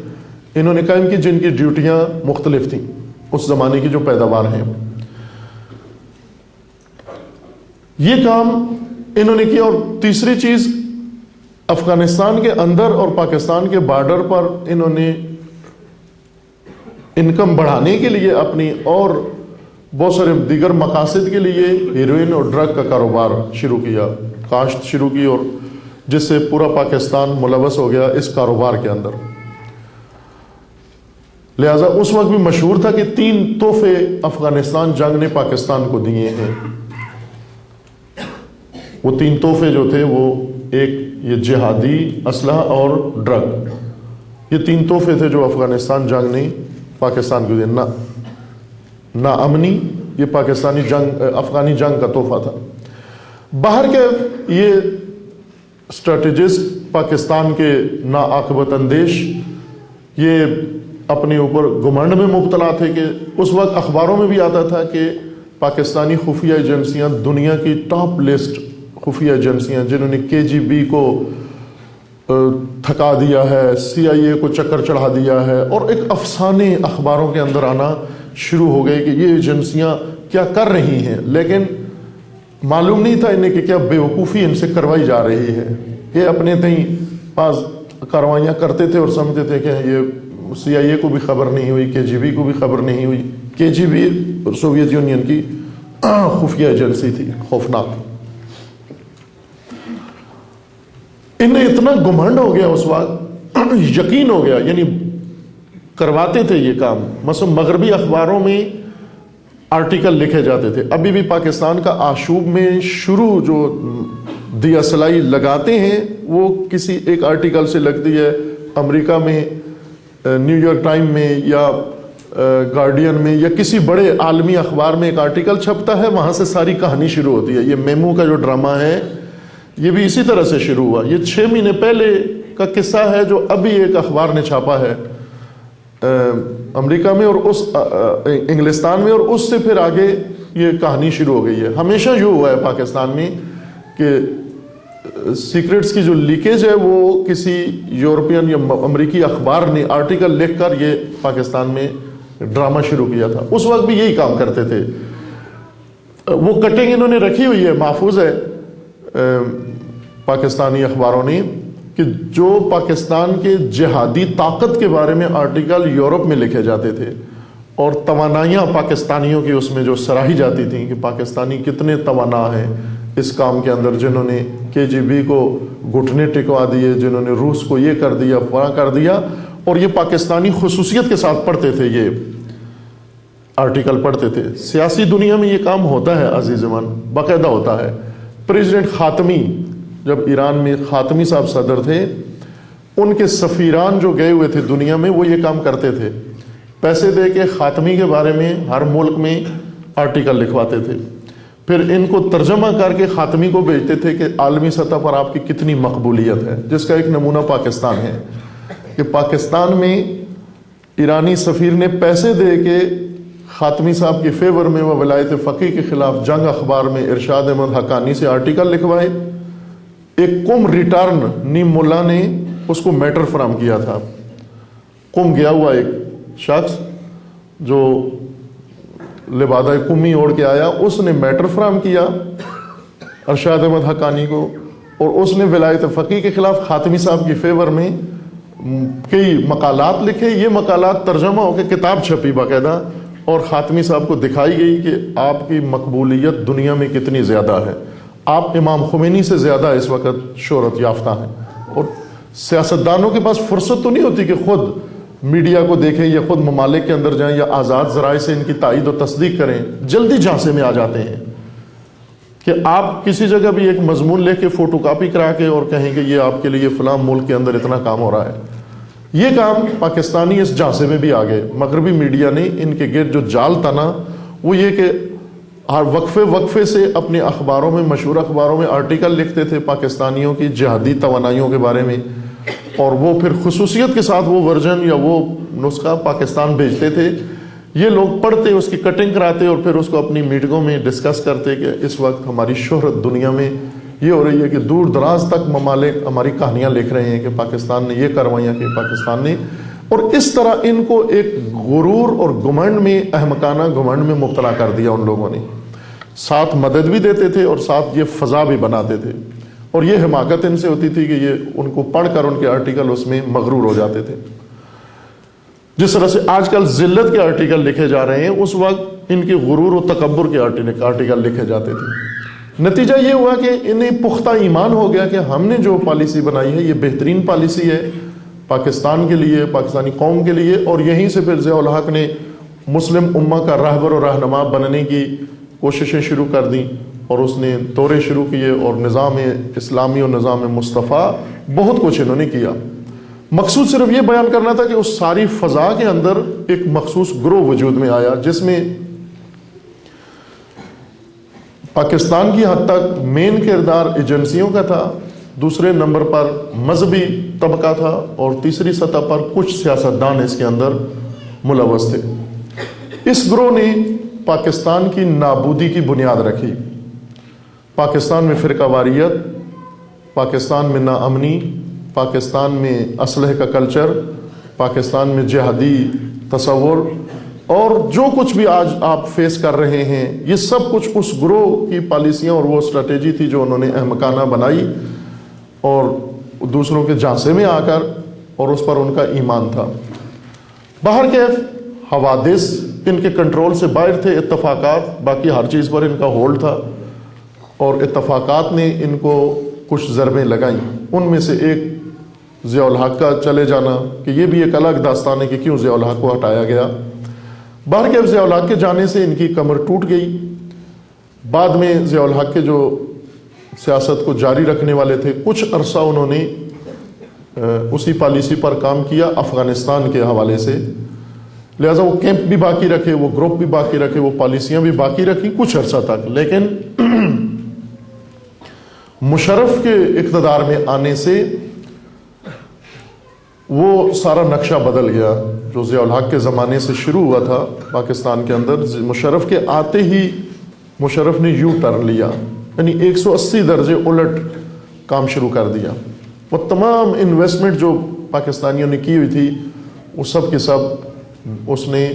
انہوں نے قائم کی جن کی ڈیوٹیاں مختلف تھیں اس زمانے کی جو پیداوار ہیں۔ یہ کام انہوں نے کیا، اور تیسری چیز افغانستان کے اندر اور پاکستان کے بارڈر پر انہوں نے انکم بڑھانے کے لیے اپنی اور بہت سارے دیگر مقاصد کے لیے ہیروئن اور ڈرگ کا کاروبار شروع کیا، کاشت شروع کی، اور جس سے پورا پاکستان ملوث ہو گیا اس کاروبار کے اندر۔ لہذا اس وقت بھی مشہور تھا کہ 3 تحفے افغانستان جنگ نے پاکستان کو دیے ہیں۔ وہ 3 تحفے جو تھے وہ ایک یہ جہادی اسلحہ اور ڈرگ، یہ 3 تحفے تھے جو افغانستان جنگ نے پاکستان کو دیے۔ نا امنی، یہ پاکستانی جنگ افغانی جنگ کا تحفہ تھا۔ باہر کے یہ اسٹریٹجسٹ پاکستان کے ناعاقبت اندیش یہ اپنے اوپر گھمنڈ میں مبتلا تھے کہ اس وقت اخباروں میں بھی آتا تھا کہ پاکستانی خفیہ ایجنسیاں دنیا کی ٹاپ لسٹ خفیہ ایجنسیاں جنہوں نے KGB کو تھکا دیا ہے، CIA کو چکر چڑھا دیا ہے، اور ایک افسانے اخباروں کے اندر آنا شروع ہو گئے کہ یہ ایجنسیاں کیا کر رہی ہیں، لیکن معلوم نہیں تھا انہیں کہ کیا بیوقوفی ان سے کروائی جا رہی ہے۔ یہ اپنے تئیں بعض کاروائیاں کرتے تھے اور سمجھتے تھے کہ یہ CIA کو بھی خبر نہیں ہوئی، KGB کو بھی خبر نہیں ہوئی۔ KGB سوویت یونین کی خفیہ ایجنسی تھی، خوفناک۔ انہیں اتنا گھمنڈ ہو گیا اس وقت، یقین ہو گیا، یعنی کرواتے تھے یہ کام۔ مثلا مغربی اخباروں میں آرٹیکل لکھے جاتے تھے، ابھی بھی پاکستان کا آشوب میں شروع جو دیا سلائی لگاتے ہیں وہ کسی ایک آرٹیکل سے لگتی ہے۔ امریکہ میں نیو یارک ٹائم میں یا گارڈین میں یا کسی بڑے عالمی اخبار میں ایک آرٹیکل چھپتا ہے، وہاں سے ساری کہانی شروع ہوتی ہے۔ یہ میمو کا جو ڈرامہ ہے یہ بھی اسی طرح سے شروع ہوا۔ یہ 6 مہینے پہلے کا قصہ ہے جو ابھی ایک اخبار نے چھاپا ہے امریکہ میں اور اس انگلستان میں، اور اس سے پھر آگے یہ کہانی شروع ہو گئی ہے۔ ہمیشہ یہ ہوا ہے پاکستان میں کہ سیکرٹس کی جو لیکیج ہے وہ کسی یورپین یا امریکی اخبار نے آرٹیکل لکھ کر یہ پاکستان میں ڈرامہ شروع کیا تھا۔ اس وقت بھی یہی کام کرتے تھے۔ وہ کٹنگ انہوں نے رکھی ہوئی ہے، محفوظ ہے پاکستانی اخباروں نے، کہ جو پاکستان کے جہادی طاقت کے بارے میں آرٹیکل یورپ میں لکھے جاتے تھے اور توانائیاں پاکستانیوں کی اس میں جو سراہی جاتی تھیں کہ پاکستانی کتنے توانا ہیں اس کام کے اندر، جنہوں نے KGB کو گھٹنے ٹکوا دیے، جنہوں نے روس کو یہ کر دیا، وہاں کر دیا، اور یہ پاکستانی خصوصیت کے ساتھ پڑھتے تھے، یہ آرٹیکل پڑھتے تھے۔ سیاسی دنیا میں یہ کام ہوتا ہے عزیزان، باقاعدہ ہوتا ہے۔ پریزیڈنٹ خاتمی، جب ایران میں خاتمی صاحب صدر تھے، ان کے سفیران جو گئے ہوئے تھے دنیا میں وہ یہ کام کرتے تھے، پیسے دے کے خاتمی کے بارے میں ہر ملک میں آرٹیکل لکھواتے تھے، پھر ان کو ترجمہ کر کے خاتمی کو بھیجتے تھے کہ عالمی سطح پر آپ کی کتنی مقبولیت ہے، جس کا ایک نمونہ پاکستان ہے کہ پاکستان میں ایرانی سفیر نے پیسے دے کے خاتمی صاحب کے فیور میں وہ ولایت فقیہ کے خلاف جنگ اخبار میں ارشاد احمد حقانی سے آرٹیکل لکھوائے۔ ایک قم ریٹرن نیم ملا نے اس کو میٹر فراہم کیا تھا، قم گیا ہوا ایک شخص جو لبادہ قمی اوڑھ کے آیا، اس نے میٹر فراہم کیا ارشاد احمد حقانی کو، اور اس نے ولایت فقیہ کے خلاف خاتمی صاحب کی فیور میں کئی مقالات لکھے۔ یہ مقالات ترجمہ ہو کے کتاب چھپی باقاعدہ، اور خاتمی صاحب کو دکھائی گئی کہ آپ کی مقبولیت دنیا میں کتنی زیادہ ہے، آپ امام خمینی سے زیادہ اس وقت شہرت یافتہ ہیں۔ اور سیاستدانوں کے پاس فرصت تو نہیں ہوتی کہ خود میڈیا کو دیکھیں یا خود ممالک کے اندر جائیں یا آزاد ذرائع سے ان کی تائید و تصدیق کریں، جلدی جھانسے میں آ جاتے ہیں کہ آپ کسی جگہ بھی ایک مضمون لے کے فوٹو کاپی کرا کے اور کہیں کہ یہ آپ کے لیے فلاں ملک کے اندر اتنا کام ہو رہا ہے۔ یہ کام پاکستانی اس جھانسے میں بھی آ گئے۔ مغربی میڈیا نے ان کے گرد جو جال تنا وہ یہ کہ ہر وقفے سے اپنے اخباروں میں، مشہور اخباروں میں آرٹیکل لکھتے تھے پاکستانیوں کی جہادی توانائیوں کے بارے میں، اور وہ پھر خصوصیت کے ساتھ وہ ورژن یا وہ نسخہ پاکستان بھیجتے تھے۔ یہ لوگ پڑھتے، اس کی کٹنگ کراتے اور پھر اس کو اپنی میٹنگوں میں ڈسکس کرتے کہ اس وقت ہماری شہرت دنیا میں یہ ہو رہی ہے کہ دور دراز تک ممالک ہماری کہانیاں لکھ رہے ہیں کہ پاکستان نے یہ کاروائیاں کی، پاکستان نے، اور اس طرح ان کو ایک غرور اور گھمنڈ میں، احمقانہ گھمنڈ میں مبتلا کر دیا ان لوگوں نے۔ ساتھ مدد بھی دیتے تھے اور ساتھ یہ فضا بھی بناتے تھے، اور یہ حماقت ان سے ہوتی تھی کہ یہ ان کو پڑھ کر ان کے آرٹیکل اس میں مغرور ہو جاتے تھے۔ جس طرح سے آج کل ذلت کے آرٹیکل لکھے جا رہے ہیں، اس وقت ان کے غرور و تکبر کے آرٹیکل لکھے جاتے تھے۔ نتیجہ یہ ہوا کہ انہیں پختہ ایمان ہو گیا کہ ہم نے جو پالیسی بنائی ہے یہ بہترین پالیسی ہے پاکستان کے لیے، پاکستانی قوم کے لیے، اور یہیں سے پھر ضیاء الحق نے مسلم امہ کا رہبر و رہنما بننے کی کوششیں شروع کر دیں، اور اس نے دورے شروع کیے، اور نظام اسلامی اور نظام مصطفیٰ بہت کچھ انہوں نے کیا۔ مقصود صرف یہ بیان کرنا تھا کہ اس ساری فضا کے اندر ایک مخصوص گروہ وجود میں آیا، جس میں پاکستان کی حد تک مین کردار ایجنسیوں کا تھا، دوسرے نمبر پر مذہبی طبقہ تھا، اور تیسری سطح پر کچھ سیاستدان اس کے اندر ملوث تھے۔ اس گروہ نے پاکستان کی نابودی کی بنیاد رکھی۔ پاکستان میں فرقہ واریت، پاکستان میں ناامنی، پاکستان میں اسلحے کا کلچر، پاکستان میں جہادی تصور، اور جو کچھ بھی آج آپ فیس کر رہے ہیں یہ سب کچھ اس گروہ کی پالیسیاں اور وہ اسٹریٹجی تھی جو انہوں نے احمقانہ بنائی، اور دوسروں کے جانسے میں آ کر، اور اس پر ان کا ایمان تھا۔ باہر کے حوادث ان کے کنٹرول سے باہر تھے، اتفاقات، باقی ہر چیز پر ان کا ہولڈ تھا، اور اتفاقات نے ان کو کچھ ضربیں لگائیں۔ ان میں سے ایک ضیاء الحق کا چلے جانا، کہ یہ بھی ایک الگ داستان ہے کہ کیوں ضیاء الحق کو ہٹایا گیا۔ باہر کے ضیاء الحق کے جانے سے ان کی کمر ٹوٹ گئی۔ بعد میں ضیاء الحق کے جو سیاست کو جاری رکھنے والے تھے، کچھ عرصہ انہوں نے اسی پالیسی پر کام کیا افغانستان کے حوالے سے، لہذا وہ کیمپ بھی باقی رکھے، وہ گروپ بھی باقی رکھے، وہ پالیسیاں بھی باقی رکھی کچھ عرصہ تک۔ لیکن مشرف کے اقتدار میں آنے سے وہ سارا نقشہ بدل گیا جو ضیاء الحق کے زمانے سے شروع ہوا تھا پاکستان کے اندر۔ مشرف کے آتے ہی مشرف نے یو ٹرن لیا، یعنی 180 درجے الٹ کام شروع کر دیا۔ وہ تمام انویسٹمنٹ جو پاکستانیوں نے کی ہوئی تھی وہ سب کے سب اس نے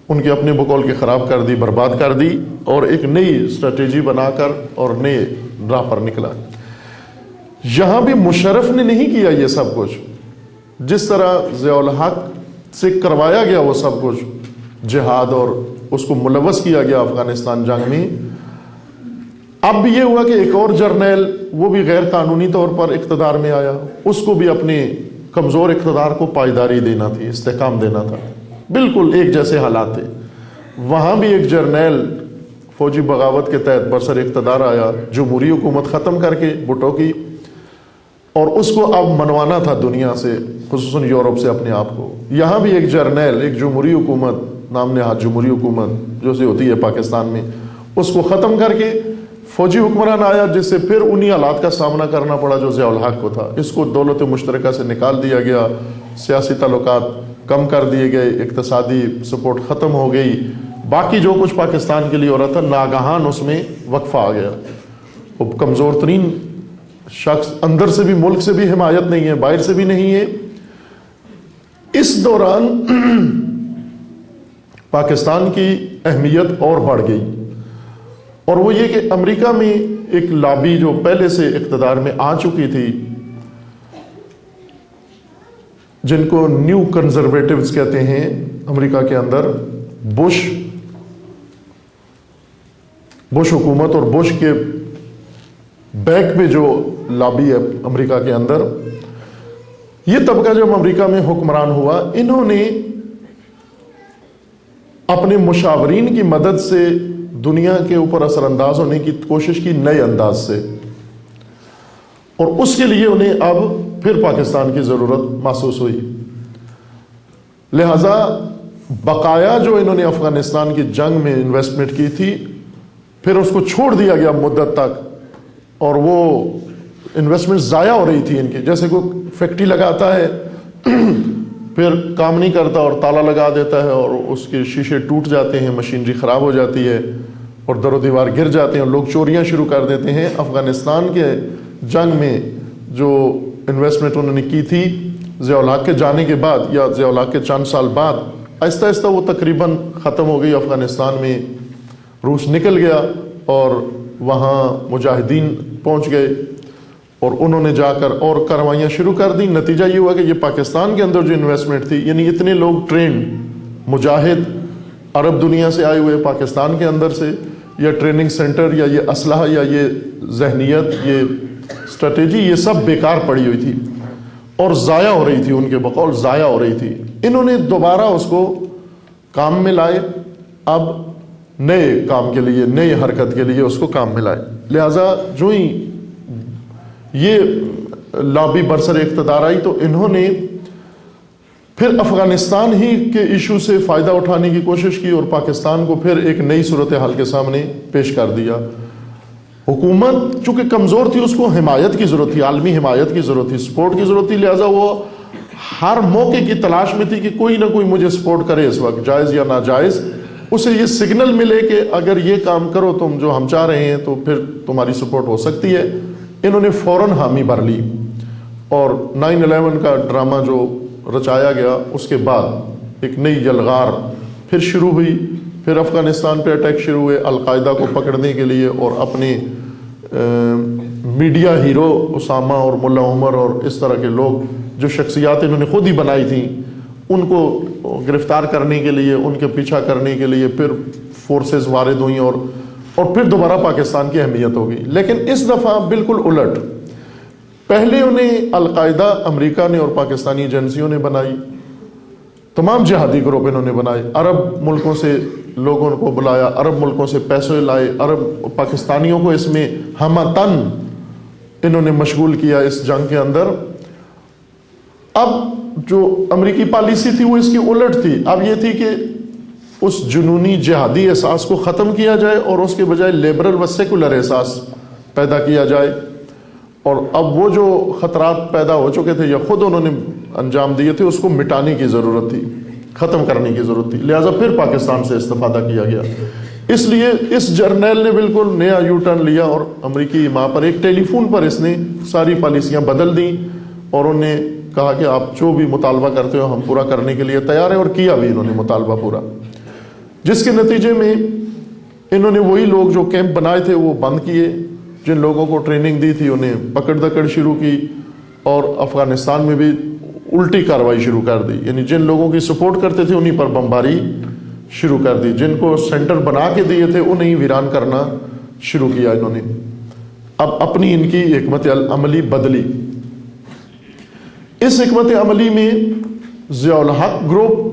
ان کے اپنے بقول کے خراب کر دی، برباد کر دی، اور ایک نئی اسٹریٹجی بنا کر اور نئے راہ پر نکلا۔ یہاں بھی مشرف نے نہیں کیا یہ سب کچھ، جس طرح ضیاء الحق سے کروایا گیا وہ سب کچھ جہاد، اور اس کو ملوث کیا گیا افغانستان جنگ میں۔ اب بھی یہ ہوا کہ ایک اور جرنیل، وہ بھی غیر قانونی طور پر اقتدار میں آیا، اس کو بھی اپنے کمزور اقتدار کو پائیداری دینا تھی، استحکام دینا تھا۔ بالکل ایک جیسے حالات تھے۔ وہاں بھی ایک جرنیل فوجی بغاوت کے تحت برسر اقتدار آیا، جمہوری حکومت ختم کر کے بھٹو کی، اور اس کو اب منوانا تھا دنیا سے، خصوصاً یورپ سے اپنے آپ کو۔ یہاں بھی ایک جرنیل، ایک جمہوری حکومت، نام نہاد جمہوری حکومت جو سی ہوتی ہے پاکستان میں، اس کو ختم کر کے فوجی حکمران آیا، جس سے پھر انہی حالات کا سامنا کرنا پڑا جو ضیاء الحق کو تھا۔ اس کو دولت مشترکہ سے نکال دیا گیا، سیاسی تعلقات کم کر دیے گئے، اقتصادی سپورٹ ختم ہو گئی، باقی جو کچھ پاکستان کے لیے ہو رہا تھا ناگہان اس میں وقفہ آ گیا۔ وہ کمزور ترین شخص، اندر سے بھی ملک سے بھی حمایت نہیں ہے، باہر سے بھی نہیں ہے۔ اس دوران پاکستان کی اہمیت اور بڑھ گئی، اور وہ یہ کہ امریکہ میں ایک لابی جو پہلے سے اقتدار میں آ چکی تھی، جن کو نیو کنزرویٹوز کہتے ہیں امریکہ کے اندر، بش حکومت اور بش کے بیک پہ جو لابی ہے امریکہ کے اندر، یہ طبقہ جب امریکہ میں حکمران ہوا، انہوں نے اپنے مشاورین کی مدد سے دنیا کے اوپر اثر انداز ہونے کی کوشش کی نئے انداز سے، اور اس کے لیے انہیں اب پھر پاکستان کی ضرورت محسوس ہوئی۔ لہذا بقایا جو انہوں نے افغانستان کی جنگ میں انویسٹمنٹ کی تھی، پھر اس کو چھوڑ دیا گیا مدت تک، اور وہ انویسٹمنٹ ضائع ہو رہی تھی ان کی۔ جیسے کوئی فیکٹری لگاتا ہے پھر کام نہیں کرتا اور تالا لگا دیتا ہے، اور اس کے شیشے ٹوٹ جاتے ہیں، مشینری خراب ہو جاتی ہے، اور در و دیوار گر جاتے ہیں، اور لوگ چوریاں شروع کر دیتے ہیں۔ افغانستان کے جنگ میں جو انویسٹمنٹ انہوں نے کی تھی ضیاء الحق کے جانے کے بعد، یا ضیاء الحق کے چند سال بعد، آہستہ آہستہ وہ تقریباً ختم ہو گئی۔ افغانستان میں روس نکل گیا، اور وہاں مجاہدین پہنچ گئے، اور انہوں نے جا کر اور کاروائیاں شروع کر دیں۔ نتیجہ یہ ہوا کہ یہ پاکستان کے اندر جو انویسٹمنٹ تھی، یعنی اتنے لوگ ٹرینڈ مجاہد عرب دنیا سے آئے ہوئے پاکستان کے اندر سے، یا ٹریننگ سینٹر یا یہ اسلحہ یا یہ ذہنیت، یہ اسٹریٹجی، یہ سب بیکار پڑی ہوئی تھی اور ضائع ہو رہی تھی، ان کے بقول ضائع ہو رہی تھی۔ انہوں نے دوبارہ اس کو کام میں لائے، اب نئے کام کے لیے، نئے حرکت کے لیے اس کو کام میں لائے۔ لہٰذا جو ہی یہ لابی برسر اقتدار آئی تو انہوں نے پھر افغانستان ہی کے ایشو سے فائدہ اٹھانے کی کوشش کی اور پاکستان کو پھر ایک نئی صورتحال کے سامنے پیش کر دیا۔ حکومت چونکہ کمزور تھی، اس کو حمایت کی ضرورت تھی، عالمی حمایت کی ضرورت تھی، سپورٹ کی ضرورت تھی، لہٰذا وہ ہر موقع کی تلاش میں تھی کہ کوئی نہ کوئی مجھے سپورٹ کرے اس وقت، جائز یا ناجائز، اسے یہ سگنل ملے کہ اگر یہ کام کرو تم جو ہم چاہ رہے ہیں تو پھر تمہاری سپورٹ ہو سکتی ہے۔ انہوں نے فوراً حامی بھر لی اور 9/11 کا ڈرامہ جو رچایا گیا اس کے بعد ایک نئی یلغار پھر شروع ہوئی، پھر افغانستان پہ اٹیک شروع ہوئے القاعدہ کو پکڑنے کے لیے، اور اپنے میڈیا ہیرو اسامہ اور ملا عمر اور اس طرح کے لوگ جو شخصیات انہوں نے خود ہی بنائی تھیں ان کو گرفتار کرنے کے لیے، ان کے پیچھا کرنے کے لیے پھر فورسز وارد ہوئیں اور پھر دوبارہ پاکستان کی اہمیت ہو گئی۔ لیکن اس دفعہ بالکل الٹ، پہلے انہیں القاعدہ امریکہ نے اور پاکستانی ایجنسیوں نے بنائی، تمام جہادی گروپ انہوں نے بنائے، عرب ملکوں سے لوگوں کو بلایا، عرب ملکوں سے پیسے لائے، عرب پاکستانیوں کو اس میں ہمہ تن انہوں نے مشغول کیا اس جنگ کے اندر۔ اب جو امریکی پالیسی تھی وہ اس کی الٹ تھی، اب یہ تھی کہ اس جنونی جہادی احساس کو ختم کیا جائے اور اس کے بجائے لیبرل و سیکولر احساس پیدا کیا جائے، اور اب وہ جو خطرات پیدا ہو چکے تھے یا خود انہوں نے انجام دیے تھے اس کو مٹانے کی ضرورت تھی، ختم کرنے کی ضرورت تھی، لہٰذا پھر پاکستان سے استفادہ کیا گیا۔ اس لیے اس جرنیل نے بالکل نیا یو ٹرن لیا اور امریکی ماں پر ایک ٹیلی فون پر اس نے ساری پالیسیاں بدل دیں اور انہوں نے کہا کہ آپ جو بھی مطالبہ کرتے ہو ہم پورا کرنے کے لیے تیار ہیں، اور کیا بھی انہوں نے مطالبہ پورا، جس کے نتیجے میں انہوں نے وہی لوگ جو کیمپ بنائے تھے وہ بند کیے، جن لوگوں کو ٹریننگ دی تھی انہیں پکڑ دکڑ شروع کی، اور افغانستان میں بھی الٹی کارروائی شروع کر دی، یعنی جن لوگوں کی سپورٹ کرتے تھے انہیں پر بمباری شروع کر دی، جن کو سینٹر بنا کے دیے تھے انہیں ویران کرنا شروع کیا انہوں نے۔ اب اپنی ان کی حکمت عملی بدلی۔ اس حکمت عملی میں ضیاء الحق گروپ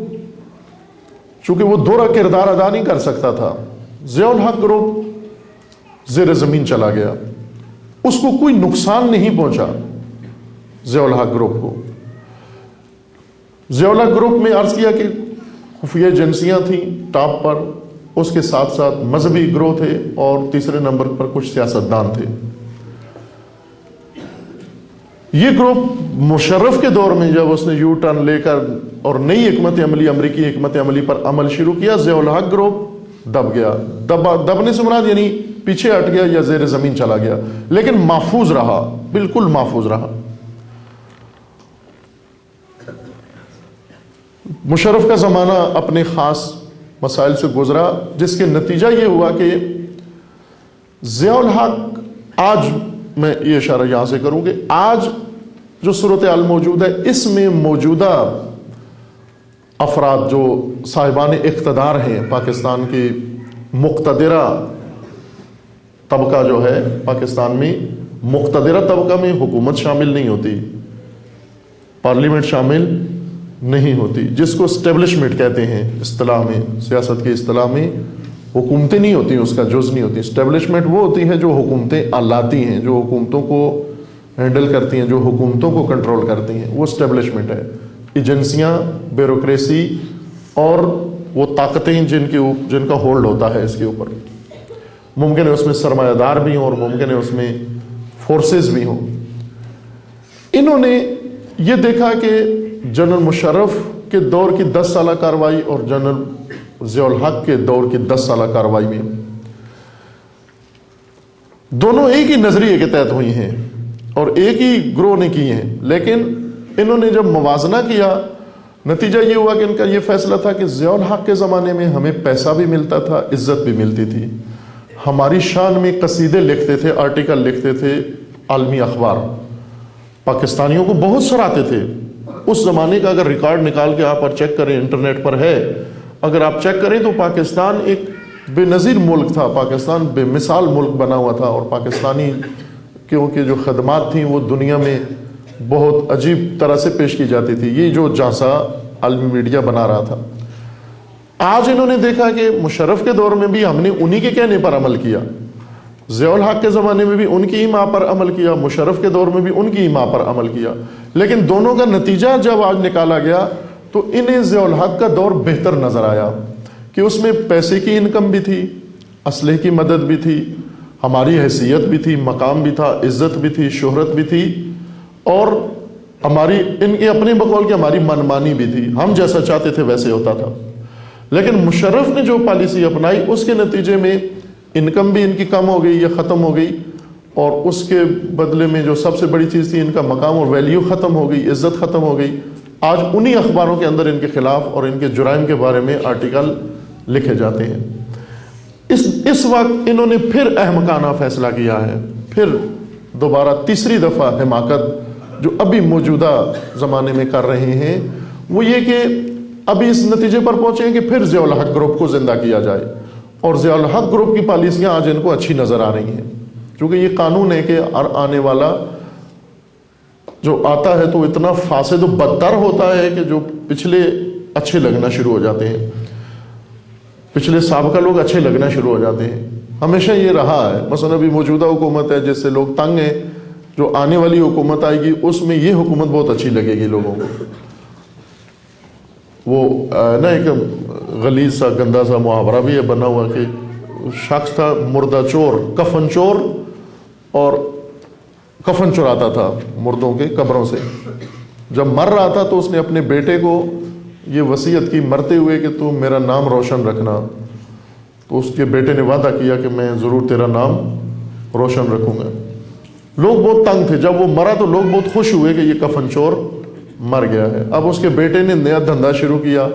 چونکہ وہ دوہرا کردار ادا نہیں کر سکتا تھا، ضیاء الحق گروپ زیر زمین چلا گیا، اس کو کوئی نقصان نہیں پہنچا ضیاء الحق گروپ کو۔ ضیاء الحق گروپ میں عرض کیا کہ خفیہ ایجنسیاں تھیں ٹاپ پر، اس کے ساتھ ساتھ مذہبی گروہ تھے اور تیسرے نمبر پر کچھ سیاستدان تھے۔ یہ گروپ مشرف کے دور میں جب اس نے یو ٹرن لے کر اور نئی حکمت عملی، امریکی حکمت عملی پر عمل شروع کیا، ضیاء الحق گروپ دب گیا، دبنے سے مراد یعنی پیچھے ہٹ گیا یا زیر زمین چلا گیا، لیکن محفوظ رہا، بالکل محفوظ رہا۔ مشرف کا زمانہ اپنے خاص مسائل سے گزرا، جس کے نتیجہ یہ ہوا کہ ضیاء الحق، آج میں یہ اشارہ یہاں سے کروں کہ آج جو صورتحال موجود ہے اس میں موجودہ افراد جو صاحبان اقتدار ہیں، پاکستان کی مقتدرہ طبقہ جو ہے پاکستان میں، مقتدرہ طبقہ میں حکومت شامل نہیں ہوتی، پارلیمنٹ شامل نہیں ہوتی، جس کو اسٹیبلشمنٹ کہتے ہیں اصطلاح میں، سیاست کی اصطلاح میں حکومتیں نہیں ہوتی، اس کا جز نہیں ہوتی۔ اسٹیبلشمنٹ وہ ہوتی ہے جو حکومتیں لاتی ہیں، جو حکومتوں کو ہینڈل کرتی ہیں، جو حکومتوں کو کنٹرول کرتی ہیں، وہ اسٹیبلشمنٹ ہے۔ ایجنسیاں، بیوروکریسی اور وہ طاقتیں جن کا ہولڈ ہوتا ہے اس کے اوپر، ممکن ہے اس میں سرمایہ دار بھی ہوں اور ممکن ہے اس میں فورسز بھی ہوں۔ انہوں نے یہ دیکھا کہ جنرل مشرف کے دور کی 10 سالہ کارروائی اور جنرل ضیاء الحق کے دور کی 10 سالہ کارروائی میں دونوں ایک ہی نظریے کے تحت ہوئی ہیں اور ایک ہی گروہ نے کی ہیں، لیکن انہوں نے جب موازنہ کیا نتیجہ یہ ہوا کہ ان کا یہ فیصلہ تھا کہ ضیاء الحق کے زمانے میں ہمیں پیسہ بھی ملتا تھا، عزت بھی ملتی تھی، ہماری شان میں قصیدے لکھتے تھے، آرٹیکل لکھتے تھے، عالمی اخبار پاکستانیوں کو بہت سراہتے تھے۔ اس زمانے کا اگر ریکارڈ نکال کے آپ چیک کریں، انٹرنیٹ پر ہے، اگر آپ چیک کریں تو پاکستان ایک بے نظیر ملک تھا پاکستان، بے مثال ملک بنا ہوا تھا، اور پاکستانی کیونکہ جو خدمات تھیں وہ دنیا میں بہت عجیب طرح سے پیش کی جاتی تھی، یہ جو جانسا عالمی میڈیا بنا رہا تھا۔ آج انہوں نے دیکھا کہ مشرف کے دور میں بھی ہم نے انہی کے کہنے پر عمل کیا، ضیاء الحق کے زمانے میں بھی ان کی ہی ماں پر عمل کیا، مشرف کے دور میں بھی ان کی ہی ماں پر عمل کیا، لیکن دونوں کا نتیجہ جب آج نکالا گیا تو انہیں ضیاء الحق کا دور بہتر نظر آیا کہ اس میں پیسے کی انکم بھی تھی، اسلحے کی مدد بھی تھی، ہماری حیثیت بھی تھی، مقام بھی تھا، عزت بھی تھی، شہرت بھی تھی، اور ہماری ان کے اپنے بقول کہ ہماری منمانی بھی تھی، ہم جیسا چاہتے تھے ویسے ہوتا تھا۔ لیکن مشرف نے جو پالیسی اپنائی اس کے نتیجے میں انکم بھی ان کی کم ہو گئی یا ختم ہو گئی، اور اس کے بدلے میں جو سب سے بڑی چیز تھی ان کا مقام اور ویلیو ختم ہو گئی، عزت ختم ہو گئی۔ آج انہی اخباروں کے اندر ان کے خلاف اور ان کے جرائم کے بارے میں آرٹیکل لکھے جاتے ہیں۔ اس وقت انہوں نے پھر احمقانہ فیصلہ کیا ہے، پھر دوبارہ تیسری دفعہ حماقت جو ابھی موجودہ زمانے میں کر رہے ہیں وہ یہ کہ ابھی اس نتیجے پر پہنچے ہیں کہ پھر ضیاء الحق گروپ کو زندہ کیا جائے، اور ضیاء الحق گروپ کی پالیسیاں آج ان کو اچھی نظر آ رہی ہیں، کیونکہ یہ قانون ہے کہ آنے والا جو آتا ہے تو اتنا فاسد و بدتر ہوتا ہے کہ جو پچھلے اچھے لگنا شروع ہو جاتے ہیں، پچھلے سابقہ لوگ اچھے لگنا شروع ہو جاتے ہیں۔ ہمیشہ یہ رہا ہے، مثلا ابھی موجودہ حکومت ہے جس سے لوگ تنگ ہیں، جو آنے والی حکومت آئے گی اس میں یہ حکومت بہت اچھی لگے گی لوگوں کو۔ وہ نا ایک غلیظ سا گندا سا محاورہ بھی ہے بنا ہوا کہ شخص تھا مردہ چور، کفن چور، اور کفن چراتا تھا مردوں کے قبروں سے۔ جب مر رہا تھا تو اس نے اپنے بیٹے کو یہ وصیت کی مرتے ہوئے کہ تو میرا نام روشن رکھنا، تو اس کے بیٹے نے وعدہ کیا کہ میں ضرور تیرا نام روشن رکھوں گا۔ لوگ بہت تنگ تھے، جب وہ مرا تو لوگ بہت خوش ہوئے کہ یہ کفن چور مر گیا ہے۔ اب اس کے بیٹے نے نیا دھندا شروع کیا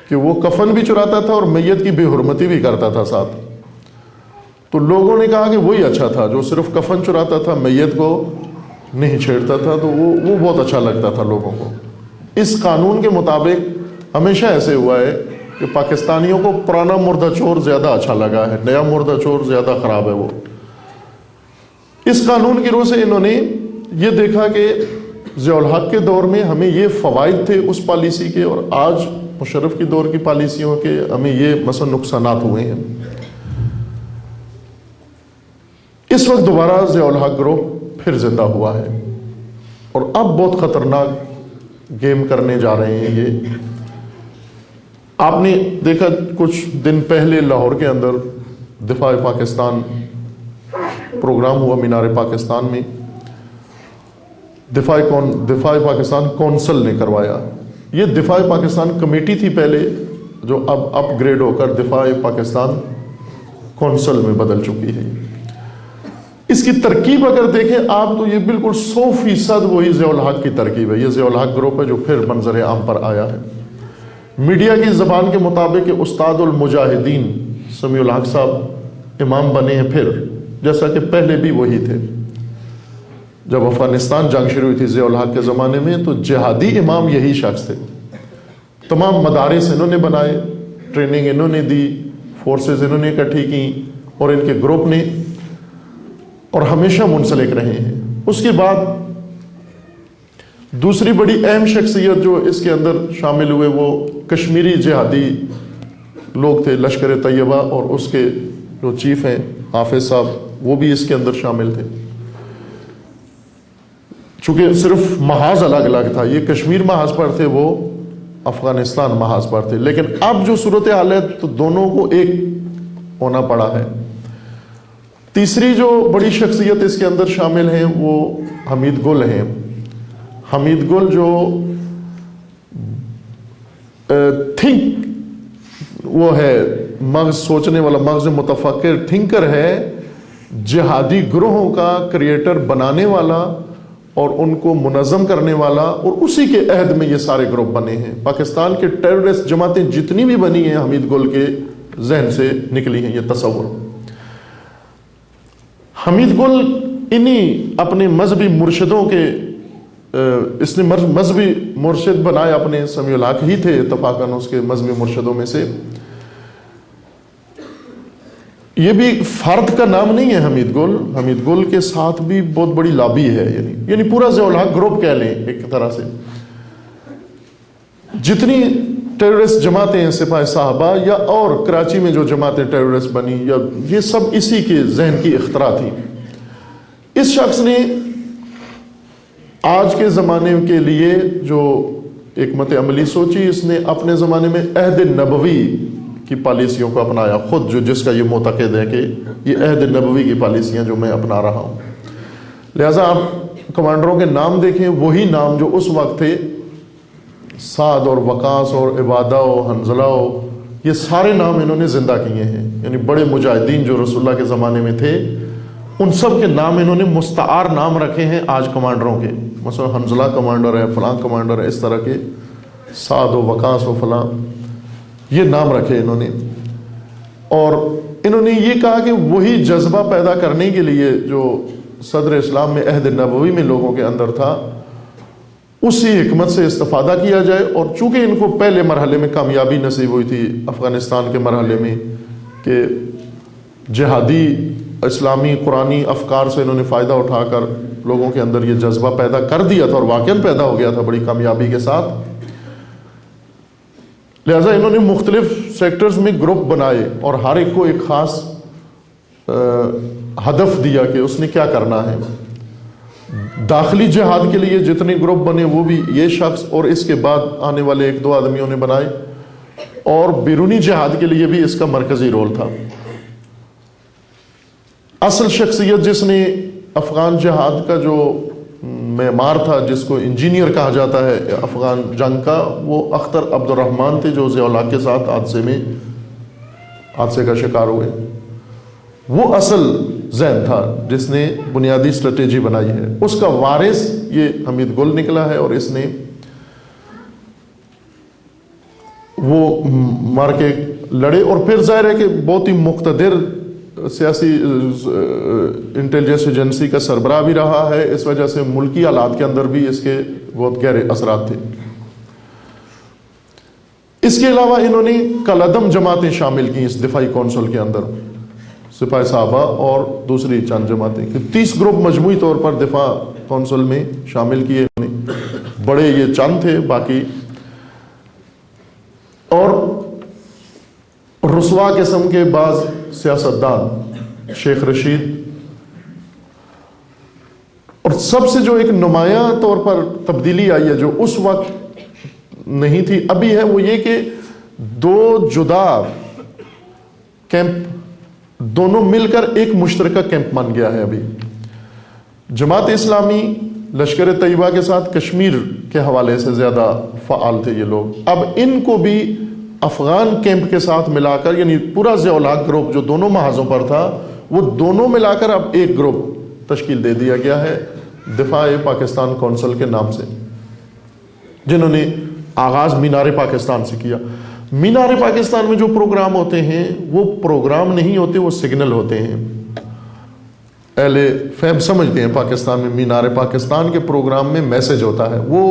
کہ وہ کفن بھی چراتا تھا اور میت کی بے حرمتی بھی کرتا تھا ساتھ۔ تو لوگوں نے کہا کہ وہی اچھا تھا جو صرف کفن چراتا تھا، میت کو نہیں چھیڑتا تھا، تو وہ بہت اچھا لگتا تھا لوگوں کو۔ اس قانون کے مطابق ہمیشہ ایسے ہوا ہے کہ پاکستانیوں کو پرانا مردہ چور زیادہ اچھا لگا ہے، نیا مردہ چور زیادہ خراب ہے وہ۔ اس قانون کی روح سے انہوں نے یہ دیکھا کہ ضیاء الحق کے دور میں ہمیں یہ فوائد تھے اس پالیسی کے، اور آج مشرف کی دور کی پالیسیوں کے ہمیں یہ مثلا نقصانات ہوئے ہیں۔ اس وقت دوبارہ ضیاء الحق گروہ پھر زندہ ہوا ہے، اور اب بہت خطرناک گیم کرنے جا رہے ہیں یہ۔ آپ نے دیکھا کچھ دن پہلے لاہور کے اندر دفاع پاکستان پروگرام ہوا مینار پاکستان میں، دفاع پاکستان کونسل نے کروایا۔ یہ دفاع پاکستان کمیٹی تھی پہلے، جو اب اپ گریڈ ہو کر دفاع پاکستان کونسل میں بدل چکی ہے۔ اس کی ترکیب اگر دیکھیں آپ تو یہ بالکل 100% وہی ضیاء الحق کی ترکیب ہے۔ یہ ضیاء الحق گروپ ہے جو پھر منظر عام پر آیا ہے۔ میڈیا کی زبان کے مطابق استاد المجاہدین سمیع الحق صاحب امام بنے ہیں پھر، جیسا کہ پہلے بھی وہی تھے۔ جب افغانستان جنگ شروع ہوئی تھی ضیاء الحق کے زمانے میں تو جہادی امام یہی شخص تھے۔ تمام مدارس انہوں نے بنائے، ٹریننگ انہوں نے دی، فورسز انہوں نے اکٹھی کی، اور ان کے گروپ نے، اور ہمیشہ منسلک رہے ہیں۔ اس کے بعد دوسری بڑی اہم شخصیت جو اس کے اندر شامل ہوئے وہ کشمیری جہادی لوگ تھے، لشکر طیبہ، اور اس کے جو چیف ہیں حافظ صاحب وہ بھی اس کے اندر شامل تھے۔ چونکہ صرف محاذ الگ الگ تھا، یہ کشمیر محاذ پر تھے، وہ افغانستان محاذ پر تھے، لیکن اب جو صورتحال ہے تو دونوں کو ایک ہونا پڑا ہے۔ تیسری جو بڑی شخصیت اس کے اندر شامل ہیں وہ حمید گل ہیں۔ حمید گل جو وہ ہے مغز سوچنے والا، مغز متفکر، تھنکر ہے، جہادی گروہوں کا کریٹر بنانے والا اور ان کو منظم کرنے والا، اور اسی کے عہد میں یہ سارے گروپ بنے ہیں۔ پاکستان کے ٹیررسٹ جماعتیں جتنی بھی بنی ہیں حمید گل کے ذہن سے نکلی ہیں۔ یہ تصور حمید گل انہی اپنے مذہبی مرشدوں کے اس نے مذہبی مرشد بنائے اپنے، سمیع الحق ہی تھے اتفاقاً اس کے مذہبی مرشدوں میں سے۔ یہ بھی فرد کا نام نہیں ہے حمید گل. حمید گل کے ساتھ بھی بہت بڑی لابی ہے، یعنی پورا ضیاء الحق گروپ کہہ لیں ایک طرح سے. جتنی ٹیررسٹ جماعتیں ہیں سپاہ صحابہ یا اور کراچی میں جو جماعتیں ٹیررسٹ بنی، یا یہ سب اسی کے ذہن کی اختراع تھی. اس شخص نے آج کے زمانے کے لیے جو حکمت عملی سوچی، اس نے اپنے زمانے میں عہد نبوی کی پالیسیوں کو اپنایا خود، جس کا یہ معتقد ہے کہ یہ عہد نبوی کی پالیسیاں جو میں اپنا رہا ہوں. لہٰذا آپ کمانڈروں کے نام دیکھیں، وہی نام جو اس وقت تھے، سعد اور وقاص اور عبادہ و حنظلہ یہ سارے نام انہوں نے زندہ کیے ہیں. یعنی بڑے مجاہدین جو رسول اللہ کے زمانے میں تھے، ان سب کے نام انہوں نے مستعار نام رکھے ہیں آج کمانڈروں کے. مثلا حنظلہ کمانڈر ہے، فلاں کمانڈر ہے، اس طرح کے سعد و وقاص و فلاں یہ نام رکھے انہوں نے. اور انہوں نے یہ کہا کہ وہی جذبہ پیدا کرنے کے لیے جو صدر اسلام میں عہد نبوی میں لوگوں کے اندر تھا، اسی حکمت سے استفادہ کیا جائے. اور چونکہ ان کو پہلے مرحلے میں کامیابی نصیب ہوئی تھی افغانستان کے مرحلے میں کہ جہادی اسلامی قرآنی افکار سے انہوں نے فائدہ اٹھا کر لوگوں کے اندر یہ جذبہ پیدا کر دیا تھا، اور واقعاً پیدا ہو گیا تھا بڑی کامیابی کے ساتھ. لہٰذا انہوں نے مختلف سیکٹرز میں گروپ بنائے اور ہر ایک کو ایک خاص ہدف دیا کہ اس نے کیا کرنا ہے. داخلی جہاد کے لیے جتنے گروپ بنے وہ بھی یہ شخص اور اس کے بعد آنے والے ایک دو آدمیوں نے بنائے، اور بیرونی جہاد کے لیے بھی اس کا مرکزی رول تھا. اصل شخصیت جس نے افغان جہاد کا جو معمار تھا، جس کو انجینئر کہا جاتا ہے افغان جنگ کا، وہ اختر عبد الرحمن تھے جو ضیاء الحق کے ساتھ حادثے کا شکار ہوئے. وہ اصل ذہن تھا جس نے بنیادی اسٹریٹجی بنائی ہے. اس کا وارث یہ حمید گل نکلا ہے، اور اس نے وہ مار کے لڑے. اور پھر ظاہر ہے کہ بہت ہی مقتدر سیاسی انٹیلیجنس ایجنسی کا سربراہ بھی رہا ہے. اس وجہ سے ملکی حالات کے اندر بھی اس کے بہت گہرے اثرات تھے. اس کے علاوہ انہوں نے کالعدم جماعتیں شامل کی اس دفاعی کونسل کے اندر، سپاہ صحابہ اور دوسری چند جماعتیں. 30 گروپ مجموعی طور پر دفاع کونسل میں شامل کیے. بڑے یہ چند تھے، باقی اور رسوا قسم کے بعض سیاستدان، شیخ رشید. اور سب سے جو ایک نمایاں طور پر تبدیلی آئی ہے جو اس وقت نہیں تھی ابھی ہے، وہ یہ کہ دو جدا کیمپ دونوں مل کر ایک مشترکہ کیمپ بن گیا ہے. ابھی جماعت اسلامی لشکر طیبہ کے ساتھ کشمیر کے حوالے سے زیادہ فعال تھے یہ لوگ. اب ان کو بھی افغان کیمپ کے ساتھ ملا کر، یعنی پورا ضیاء الحق گروپ جو دونوں محاذوں پر تھا، وہ دونوں ملا کر اب ایک گروپ تشکیل دے دیا گیا ہے دفاع پاکستان کونسل کے نام سے، جنہوں نے آغاز مینار پاکستان سے کیا. مینار پاکستان میں جو پروگرام ہوتے ہیں وہ پروگرام نہیں ہوتے، وہ سگنل ہوتے ہیں. اہل فہم سمجھتے ہیں پاکستان میں مینار پاکستان کے پروگرام میں میسج ہوتا ہے. وہ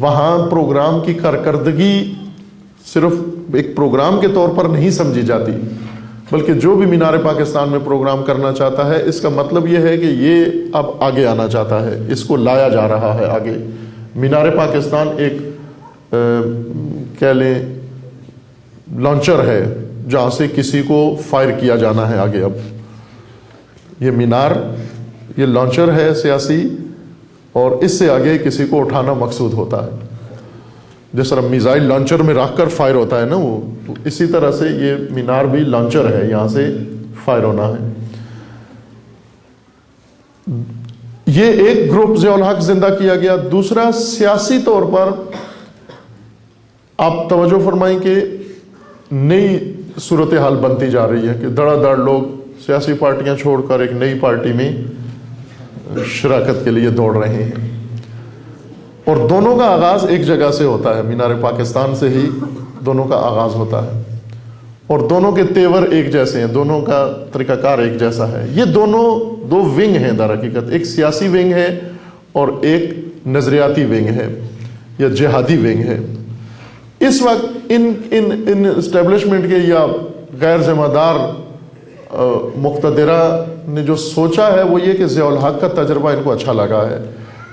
وہاں پروگرام کی کارکردگی صرف ایک پروگرام کے طور پر نہیں سمجھی جاتی، بلکہ جو بھی مینار پاکستان میں پروگرام کرنا چاہتا ہے، اس کا مطلب یہ ہے کہ یہ اب آگے آنا چاہتا ہے، اس کو لایا جا رہا ہے آگے. مینار پاکستان ایک کہہ لیں لانچر ہے جہاں سے کسی کو فائر کیا جانا ہے آگے. اب یہ مینار یہ لانچر ہے سیاسی، اور اس سے آگے کسی کو اٹھانا مقصود ہوتا ہے. جس طرح میزائل لانچر میں رکھ کر فائر ہوتا ہے نا، وہ اسی طرح سے یہ مینار بھی لانچر ہے، یہاں سے فائر ہونا ہے. یہ ایک گروپ ضیاء الحق زندہ کیا گیا. دوسرا سیاسی طور پر آپ توجہ فرمائیں کہ نئی صورتحال بنتی جا رہی ہے کہ دڑا دڑ لوگ سیاسی پارٹیاں چھوڑ کر ایک نئی پارٹی میں شراکت کے لیے دوڑ رہے ہیں. اور دونوں کا آغاز ایک جگہ سے ہوتا ہے، مینار پاکستان سے ہی دونوں کا آغاز ہوتا ہے. اور دونوں کے تیور ایک جیسے ہیں، دونوں کا طریقہ کار ایک جیسا ہے. یہ دونوں دو ونگ ہیں در حقیقت، ایک سیاسی ونگ ہے اور ایک نظریاتی ونگ ہے یا جہادی ونگ ہے. اس وقت ان اسٹیبلشمنٹ کے یا غیر ذمہ دار مقتدرہ نے جو سوچا ہے وہ یہ کہ ضیاء الحق کا تجربہ ان کو اچھا لگا ہے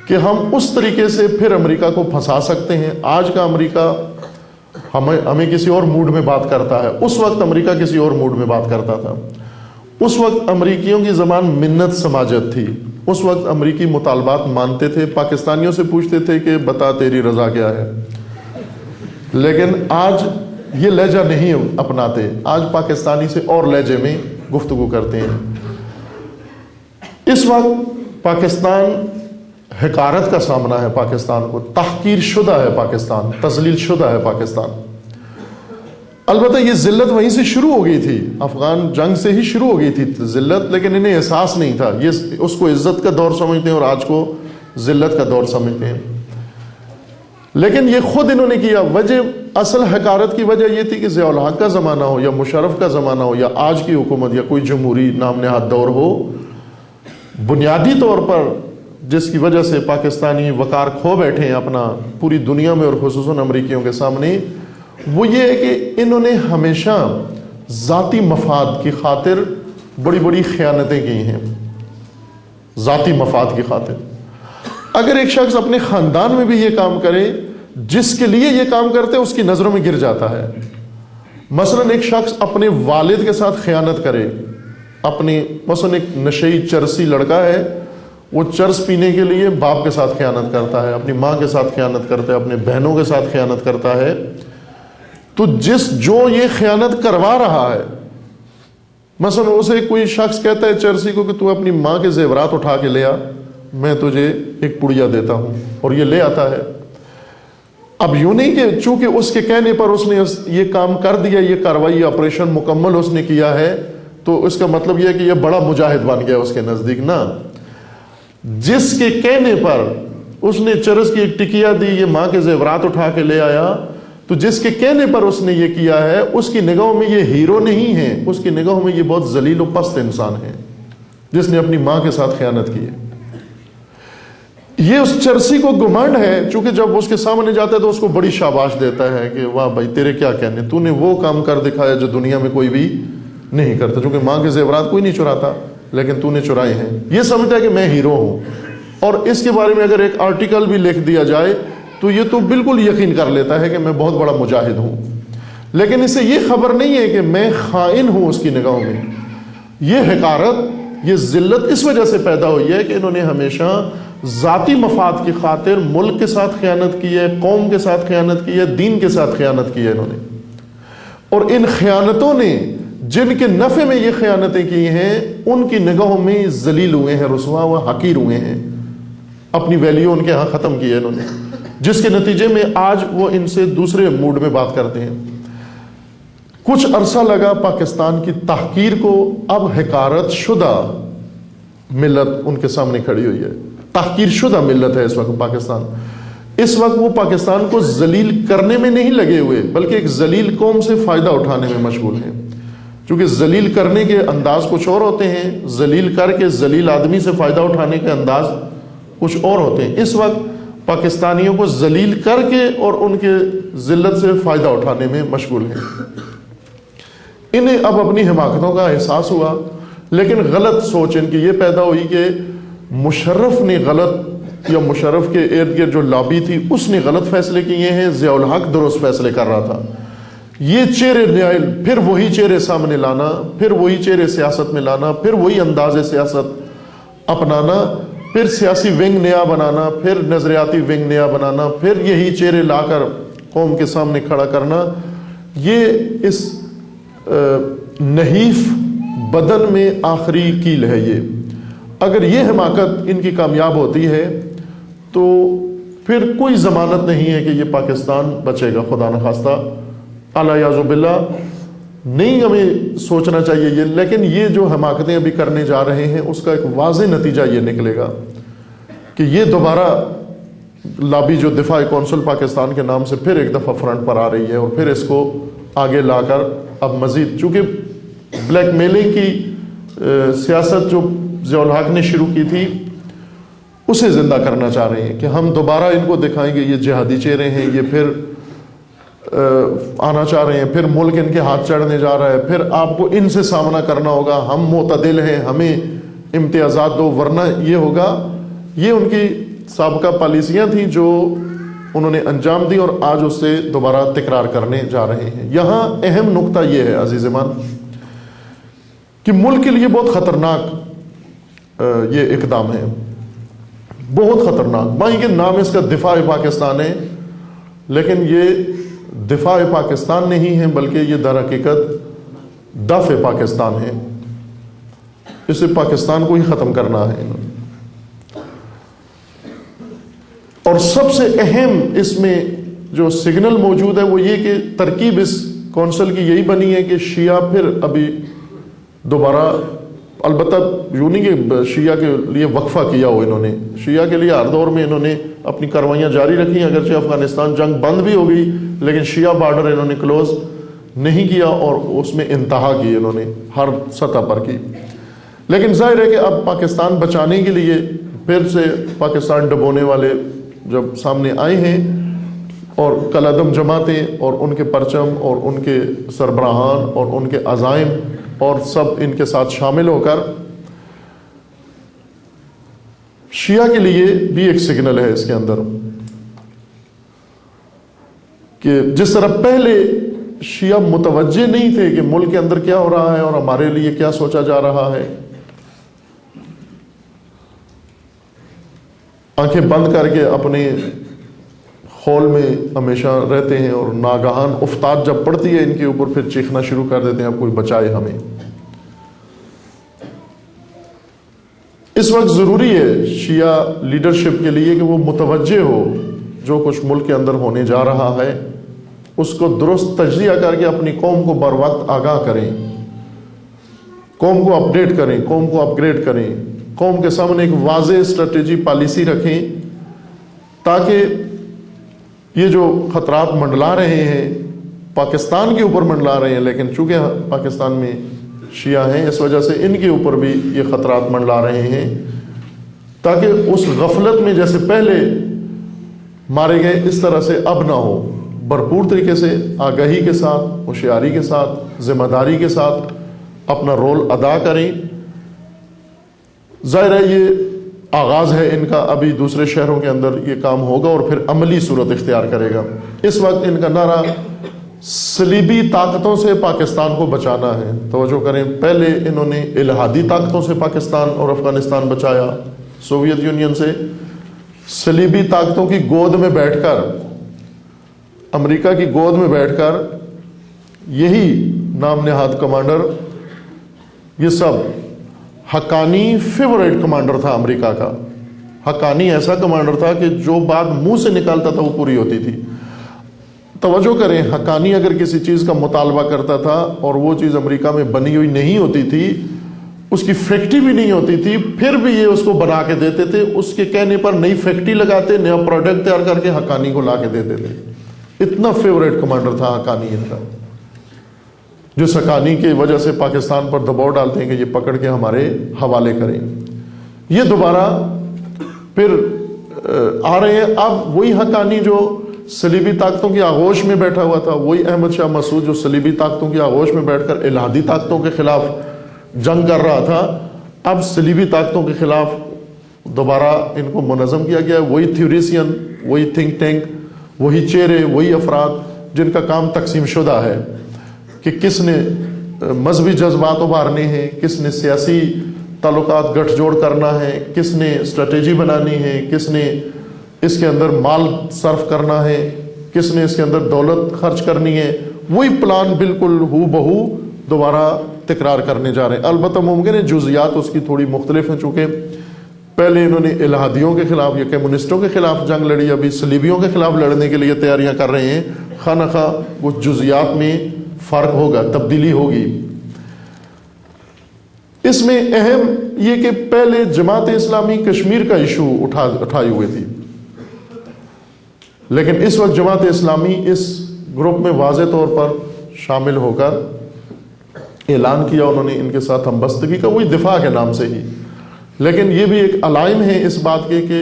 کہ ہم اس طریقے سے پھر امریکہ کو پھنسا سکتے ہیں. آج کا امریکہ ہمیں کسی اور موڈ میں بات کرتا ہے, اس وقت امریکہ کسی اور موڈ میں بات کرتا تھا. اس وقت امریکیوں کی زبان منت سماجت تھی. اس وقت امریکی مطالبات مانتے تھے, پاکستانیوں سے پوچھتے تھے کہ بتا تیری رضا کیا ہے. لیکن آج یہ لہجہ نہیں اپناتے, آج پاکستانی سے اور لہجے میں گفتگو کرتے ہیں. اس وقت پاکستان حقارت کا سامنا ہے, پاکستان کو تحقیر شدہ ہے, پاکستان تذلیل شدہ ہے پاکستان. البتہ یہ ذلت وہیں سے شروع ہو گئی تھی, افغان جنگ سے ہی شروع ہو گئی تھی ذلت, لیکن انہیں احساس نہیں تھا. یہ اس کو عزت کا دور سمجھتے ہیں اور آج کو ذلت کا دور سمجھتے ہیں. لیکن یہ خود انہوں نے کیا. وجہ اصل حقارت کی وجہ یہ تھی کہ ضیاء الحق کا زمانہ ہو یا مشرف کا زمانہ ہو یا آج کی حکومت یا کوئی جمہوری نام نہاد دور ہو, بنیادی طور پر جس کی وجہ سے پاکستانی وقار کھو بیٹھے ہیں اپنا پوری دنیا میں اور خصوصاً امریکیوں کے سامنے, وہ یہ ہے کہ انہوں نے ہمیشہ ذاتی مفاد کی خاطر بڑی بڑی خیانتیں کی ہیں. ذاتی مفاد کی خاطر اگر ایک شخص اپنے خاندان میں بھی یہ کام کرے, جس کے لیے یہ کام کرتے اس کی نظروں میں گر جاتا ہے. مثلا ایک شخص اپنے والد کے ساتھ خیانت کرے, مثلا ایک نشئی چرسی لڑکا ہے, وہ چرس پینے کے لیے باپ کے ساتھ خیانت کرتا ہے, اپنی ماں کے ساتھ خیانت کرتا ہے, اپنے بہنوں کے ساتھ خیانت کرتا ہے. تو جو یہ خیانت کروا رہا ہے, مثلا اسے کوئی شخص کہتا ہے چرسی کو کہ تو اپنی ماں کے زیورات اٹھا کے لے آ, میں تجھے ایک پڑیا دیتا ہوں, اور یہ لے آتا ہے. اب یوں نہیں کہ چونکہ اس کے کہنے پر اس نے یہ کام کر دیا, یہ کاروائی آپریشن مکمل اس نے کیا ہے, تو اس کا مطلب یہ ہے کہ یہ بڑا مجاہد بن گیا اس کے نزدیک. نہ, جس کے کہنے پر اس نے چرس کی ایک ٹکیا دی, یہ ماں کے زیورات اٹھا کے لے آیا, تو جس کے کہنے پر اس نے یہ کیا ہے اس کی نگاہوں میں یہ ہیرو نہیں ہے, اس کی نگاہوں میں یہ بہت ذلیل و پست انسان ہے جس نے اپنی ماں کے ساتھ خیانت کی ہے. یہ اس چرسی کو گمانڈ ہے, چونکہ جب اس کے سامنے جاتا ہے تو اس کو بڑی شاباش دیتا ہے کہ واہ بھائی تیرے کیا کہنے, تو نے وہ کام کر دکھایا جو دنیا میں کوئی بھی نہیں کرتا. چونکہ ماں کے زیورات کوئی نہیں چراتا, لیکن تو نے چرائے ہیں. یہ سمجھتا ہے کہ میں ہیرو ہوں, اور اس کے بارے میں اگر ایک آرٹیکل بھی لکھ دیا جائے تو یہ تو بالکل یقین کر لیتا ہے کہ میں بہت بڑا مجاہد ہوں. لیکن اسے یہ خبر نہیں ہے کہ میں خائن ہوں اس کی نگاہوں میں. یہ حقارت, یہ ذلت اس وجہ سے پیدا ہوئی ہے کہ انہوں نے ہمیشہ ذاتی مفاد کی خاطر ملک کے ساتھ خیانت کی ہے, قوم کے ساتھ خیانت کی ہے, دین کے ساتھ خیانت کی ہے انہوں نے. اور ان خیانتوں نے جن کے نفع میں یہ خیانتیں کی ہیں ان کی نگاہوں میں ذلیل ہوئے ہیں, رسوا و حقیر ہوئے ہیں, اپنی ویلیو ان کے ہاں ختم کی ہے انہوں نے, جس کے نتیجے میں آج وہ ان سے دوسرے موڈ میں بات کرتے ہیں. کچھ عرصہ لگا پاکستان کی تحقیر کو, اب حقارت شدہ ملت ان کے سامنے کھڑی ہوئی ہے. تحقیر شدہ ملت ہے اس وقت پاکستان. اس وقت وہ پاکستان کو ذلیل کرنے میں نہیں لگے ہوئے, بلکہ ایک ذلیل قوم سے فائدہ اٹھانے میں مشغول ہیں. چونکہ ذلیل کرنے کے انداز کچھ اور ہوتے ہیں, ذلیل کر کے ذلیل آدمی سے فائدہ اٹھانے کے انداز کچھ اور ہوتے ہیں. اس وقت پاکستانیوں کو ذلیل کر کے اور ان کے ذلت سے فائدہ اٹھانے میں مشغول ہیں. انہیں اب اپنی حماقتوں کا احساس ہوا, لیکن غلط سوچ ان کی یہ پیدا ہوئی کہ مشرف نے غلط, یا مشرف کے ارد گرد جو لابی تھی اس نے غلط فیصلے کیے ہیں, ضیاء الحق درست فیصلے کر رہا تھا. یہ چہرے نیائل, پھر وہی چہرے سامنے لانا, پھر وہی چہرے سیاست میں لانا, پھر وہی انداز سیاست اپنانا, پھر سیاسی ونگ نیا بنانا, پھر نظریاتی ونگ نیا بنانا, پھر یہی چہرے لا کر قوم کے سامنے کھڑا کرنا, یہ اس نحیف بدن میں آخری کیل ہے. یہ اگر یہ حماقت ان کی کامیاب ہوتی ہے تو پھر کوئی ضمانت نہیں ہے کہ یہ پاکستان بچے گا, خدا نخواستہ الیاذ باللہ. نہیں ہمیں سوچنا چاہیے یہ, لیکن یہ جو حماقتیں ابھی کرنے جا رہے ہیں اس کا ایک واضح نتیجہ یہ نکلے گا کہ یہ دوبارہ لابی جو دفاع کونسل پاکستان کے نام سے پھر ایک دفعہ فرنٹ پر آ رہی ہے, اور پھر اس کو آگے لا کر اب مزید, چونکہ بلیک میلنگ کی سیاست جو ضیاء الحق نے شروع کی تھی اسے زندہ کرنا چاہ رہے ہیں کہ ہم دوبارہ ان کو دکھائیں گے یہ جہادی چہرے ہیں, یہ پھر آنا چاہ رہے ہیں، پھر ملک ان کے ہاتھ چڑھنے جا رہا ہے، پھر آپ کو ان سے سامنا کرنا ہوگا، ہم معتدل ہیں، ہمیں امتیازات دو ورنہ یہ ہوگا. یہ ان کی سابقہ پالیسیاں تھیں جو انہوں نے انجام دی اور آج اس سے دوبارہ تکرار کرنے جا رہے ہیں. یہاں اہم نقطہ یہ ہے عزیزمان کہ ملک کے لیے بہت خطرناک یہ اقدام ہے، بہت خطرناک. مائیں کہ نام اس کا دفاع پاکستان ہے، لیکن یہ دفاع پاکستان نہیں ہے بلکہ یہ در حقیقت دفع پاکستان ہے. اسے پاکستان کو ہی ختم کرنا ہے. اور سب سے اہم اس میں جو سگنل موجود ہے وہ یہ کہ ترکیب اس کونسل کی یہی بنی ہے کہ شیعہ پھر ابھی دوبارہ، البتہ یوں نہیں کہ شیعہ کے لیے وقفہ کیا ہو، انہوں نے شیعہ کے لیے ہر دور میں انہوں نے اپنی کاروائیاں جاری رکھی، اگرچہ افغانستان جنگ بند بھی ہو گئی لیکن شیعہ بارڈر انہوں نے کلوز نہیں کیا اور اس میں انتہا کی انہوں نے ہر سطح پر کی. لیکن ظاہر ہے کہ اب پاکستان بچانے کے لیے پھر سے پاکستان ڈبونے والے جب سامنے آئے ہیں اور کالعدم جماعتیں اور ان کے پرچم اور ان کے سربراہان اور ان کے عزائم اور سب ان کے ساتھ شامل ہو کر، شیعہ کے لیے بھی ایک سگنل ہے اس کے اندر کہ جس طرح پہلے شیعہ متوجہ نہیں تھے کہ ملک کے اندر کیا ہو رہا ہے اور ہمارے لیے کیا سوچا جا رہا ہے، آنکھیں بند کر کے اپنے خول میں ہمیشہ رہتے ہیں اور ناگہان افتاد جب پڑتی ہے ان کے اوپر پھر چیخنا شروع کر دیتے ہیں اب کوئی بچائے ہمیں. اس وقت ضروری ہے شیعہ لیڈرشپ کے لیے کہ وہ متوجہ ہو جو کچھ ملک کے اندر ہونے جا رہا ہے، اس کو درست تجزیہ کر کے اپنی قوم کو بر وقت آگاہ کریں، قوم کو اپڈیٹ کریں، قوم کو اپ گریڈ کریں، قوم کے سامنے ایک واضح اسٹریٹجی پالیسی رکھیں تاکہ یہ جو خطرات منڈلا رہے ہیں پاکستان کے اوپر منڈلا رہے ہیں، لیکن چونکہ پاکستان میں شیعہ ہیں اس وجہ سے ان کے اوپر بھی یہ خطرات منڈلا رہے ہیں، تاکہ اس غفلت میں جیسے پہلے مارے گئے اس طرح سے اب نہ ہو. بھرپور طریقے سے آگاہی کے ساتھ، ہوشیاری کے ساتھ، ذمہ داری کے ساتھ اپنا رول ادا کریں. ظاہر ہے یہ آغاز ہے ان کا، ابھی دوسرے شہروں کے اندر یہ کام ہوگا اور پھر عملی صورت اختیار کرے گا. اس وقت ان کا نعرہ صلیبی طاقتوں سے پاکستان کو بچانا ہے. توجہ کریں، پہلے انہوں نے الہادی طاقتوں سے پاکستان اور افغانستان بچایا، سوویت یونین سے. صلیبی طاقتوں کی گود میں بیٹھ کر، امریکہ کی گود میں بیٹھ کر یہی نام نہاد کمانڈر، یہ سب حقانی فیورٹ کمانڈر تھا امریکہ کا. حقانی ایسا کمانڈر تھا کہ جو بات منہ سے نکالتا تھا وہ پوری ہوتی تھی. توجہ کریں، حقانی اگر کسی چیز کا مطالبہ کرتا تھا اور وہ چیز امریکہ میں بنی ہوئی نہیں ہوتی تھی، اس کی فیکٹری بھی نہیں ہوتی تھی، پھر بھی یہ اس کو بنا کے دیتے تھے. اس کے کہنے پر نئی فیکٹری لگاتے، نیا پروڈکٹ تیار کر کے حقانی کو لا کے دیتے تھے. اتنا فیورٹ کمانڈر تھا حقانی ان کا، جو حقانی کی وجہ سے پاکستان پر دباؤ ڈالتے ہیں کہ یہ پکڑ کے ہمارے حوالے کریں. یہ دوبارہ پھر آ رہے ہیں. اب وہی حقانی جو صلیبی طاقتوں کی آغوش میں بیٹھا ہوا تھا، وہی احمد شاہ مسعود جو صلیبی طاقتوں کی آغوش میں بیٹھ کر الہادی طاقتوں کے خلاف جنگ کر رہا تھا، اب صلیبی طاقتوں کے خلاف دوبارہ ان کو منظم کیا گیا. وہی تھیوریسین، وہی تھنک ٹینک، وہی چہرے، وہی افراد جن کا کام تقسیم شدہ ہے کہ کس نے مذہبی جذبات ابھارنے ہیں، کس نے سیاسی تعلقات گٹھ جوڑ کرنا ہے، کس نے اسٹریٹجی بنانی ہے، کس نے اس کے اندر مال صرف کرنا ہے، کس نے اس کے اندر دولت خرچ کرنی ہے. وہی پلان بالکل ہو بہو دوبارہ تکرار کرنے جا رہے ہیں. البتہ ممکن ہے جزیات اس کی تھوڑی مختلف ہیں، چونکہ پہلے انہوں نے الہادیوں کے خلاف یا کمیونسٹوں کے خلاف جنگ لڑی، ابھی صلیبیوں کے خلاف لڑنے کے لیے تیاریاں کر رہے ہیں. خواہ نخواہ وہ جزیات میں فرق ہوگا، تبدیلی ہوگی. اس میں اہم یہ کہ پہلے جماعت اسلامی کشمیر کا ایشو اٹھائے ہوئے تھی، لیکن اس وقت جماعت اسلامی اس گروپ میں واضح طور پر شامل ہو کر اعلان کیا انہوں نے ان کے ساتھ ہم بستگی کا، وہی دفاع کے نام سے ہی. لیکن یہ بھی ایک علائم ہے اس بات کے کہ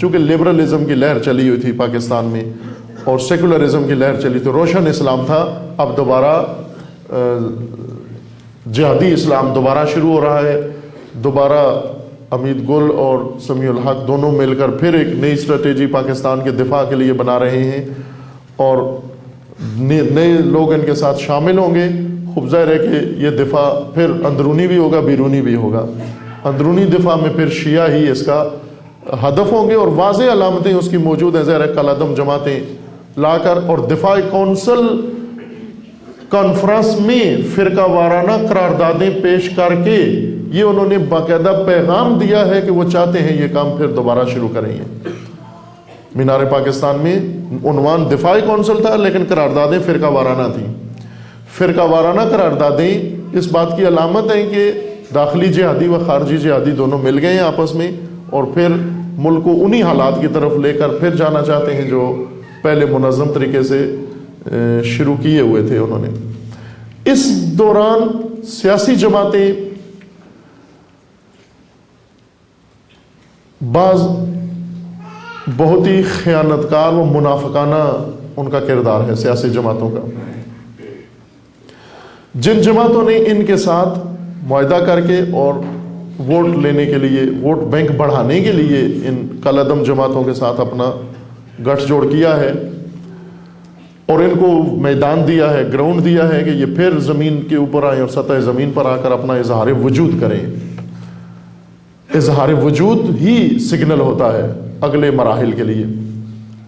چونکہ لبرلزم کی لہر چلی ہوئی تھی پاکستان میں اور سیکولرزم کی لہر چلی تھی، روشن اسلام تھا، اب دوبارہ جہادی اسلام دوبارہ شروع ہو رہا ہے، دوبارہ امید گل اور سمیع الحق دونوں مل کر پھر ایک نئی اسٹریٹجی پاکستان کے دفاع کے لیے بنا رہے ہیں اور نئے لوگ ان کے ساتھ شامل ہوں گے۔ خوب ظاہر ہے کہ یہ دفاع پھر اندرونی بھی ہوگا، بیرونی بھی ہوگا۔ اندرونی دفاع میں پھر شیعہ ہی اس کا ہدف ہوں گے اور واضح علامتیں اس کی موجود ہیں، ظاہر ہے کالعدم جماعتیں لا کر، اور دفاع کونسل کانفرنس میں فرقہ وارانہ قراردادیں پیش کر کے یہ انہوں نے باقاعدہ پیغام دیا ہے کہ وہ چاہتے ہیں یہ کام پھر دوبارہ شروع کریں گے۔ مینار پاکستان میں عنوان دفاعی کونسل تھا لیکن قراردادیں فرقہ وارانہ تھیں۔ فرقہ وارانہ قراردادیں اس بات کی علامت ہیں کہ داخلی جہادی و خارجی جہادی دونوں مل گئے ہیں آپس میں اور پھر ملک کو انہی حالات کی طرف لے کر پھر جانا چاہتے ہیں جو پہلے منظم طریقے سے شروع کیے ہوئے تھے انہوں نے۔ اس دوران سیاسی جماعتیں بعض بہت ہی خیانتکار و منافقانہ ان کا کردار ہے سیاسی جماعتوں کا۔ جن جماعتوں نے ان کے ساتھ معاہدہ کر کے اور ووٹ لینے کے لیے، ووٹ بینک بڑھانے کے لیے ان کالعدم جماعتوں کے ساتھ اپنا گٹھ جوڑ کیا ہے اور ان کو میدان دیا ہے، گراؤنڈ دیا ہے کہ یہ پھر زمین کے اوپر آئیں اور سطح زمین پر آ کر اپنا اظہار وجود کریں۔ اظہار وجود ہی سگنل ہوتا ہے اگلے مراحل کے لیے،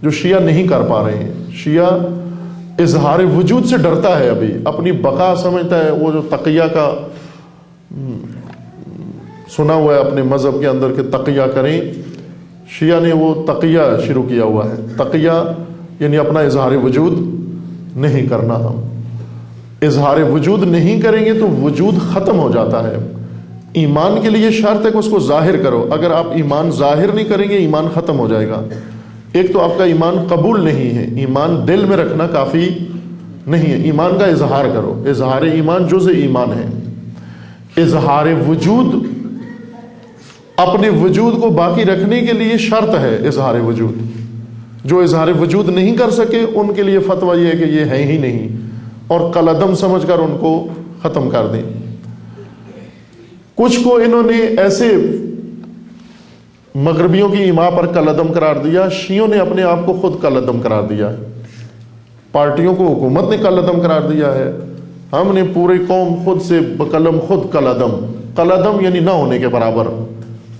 جو شیعہ نہیں کر پا رہے ہیں۔ شیعہ اظہار وجود سے ڈرتا ہے، ابھی اپنی بقا سمجھتا ہے۔ وہ جو تقیہ کا سنا ہوا ہے اپنے مذہب کے اندر کہ تقیہ کریں، شیعہ نے وہ تقیہ شروع کیا ہوا ہے۔ تقیہ یعنی اپنا اظہار وجود نہیں کرنا۔ ہم اظہار وجود نہیں کریں گے تو وجود ختم ہو جاتا ہے۔ ایمان کے لیے شرط ہے کہ اس کو ظاہر کرو۔ اگر آپ ایمان ظاہر نہیں کریں گے ایمان ختم ہو جائے گا۔ ایک تو آپ کا ایمان قبول نہیں ہے، ایمان دل میں رکھنا کافی نہیں ہے، ایمان کا اظہار کرو۔ اظہار ایمان جزء ایمان ہے۔ اظہار وجود اپنے وجود کو باقی رکھنے کے لیے شرط ہے اظہار وجود۔ جو اظہار وجود نہیں کر سکے ان کے لیے فتویٰ یہ ہے کہ یہ ہے ہی نہیں اور کالعدم سمجھ کر ان کو ختم کر دیں۔ کچھ کو انہوں نے ایسے مغربیوں کی ایما پر کالعدم قرار دیا، شیعوں نے اپنے آپ کو خود کالعدم قرار دیا ہے، پارٹیوں کو حکومت نے کالعدم قرار دیا ہے۔ ہم نے پوری قوم خود سے بقلم خود کالعدم۔ کالعدم یعنی نہ ہونے کے برابر۔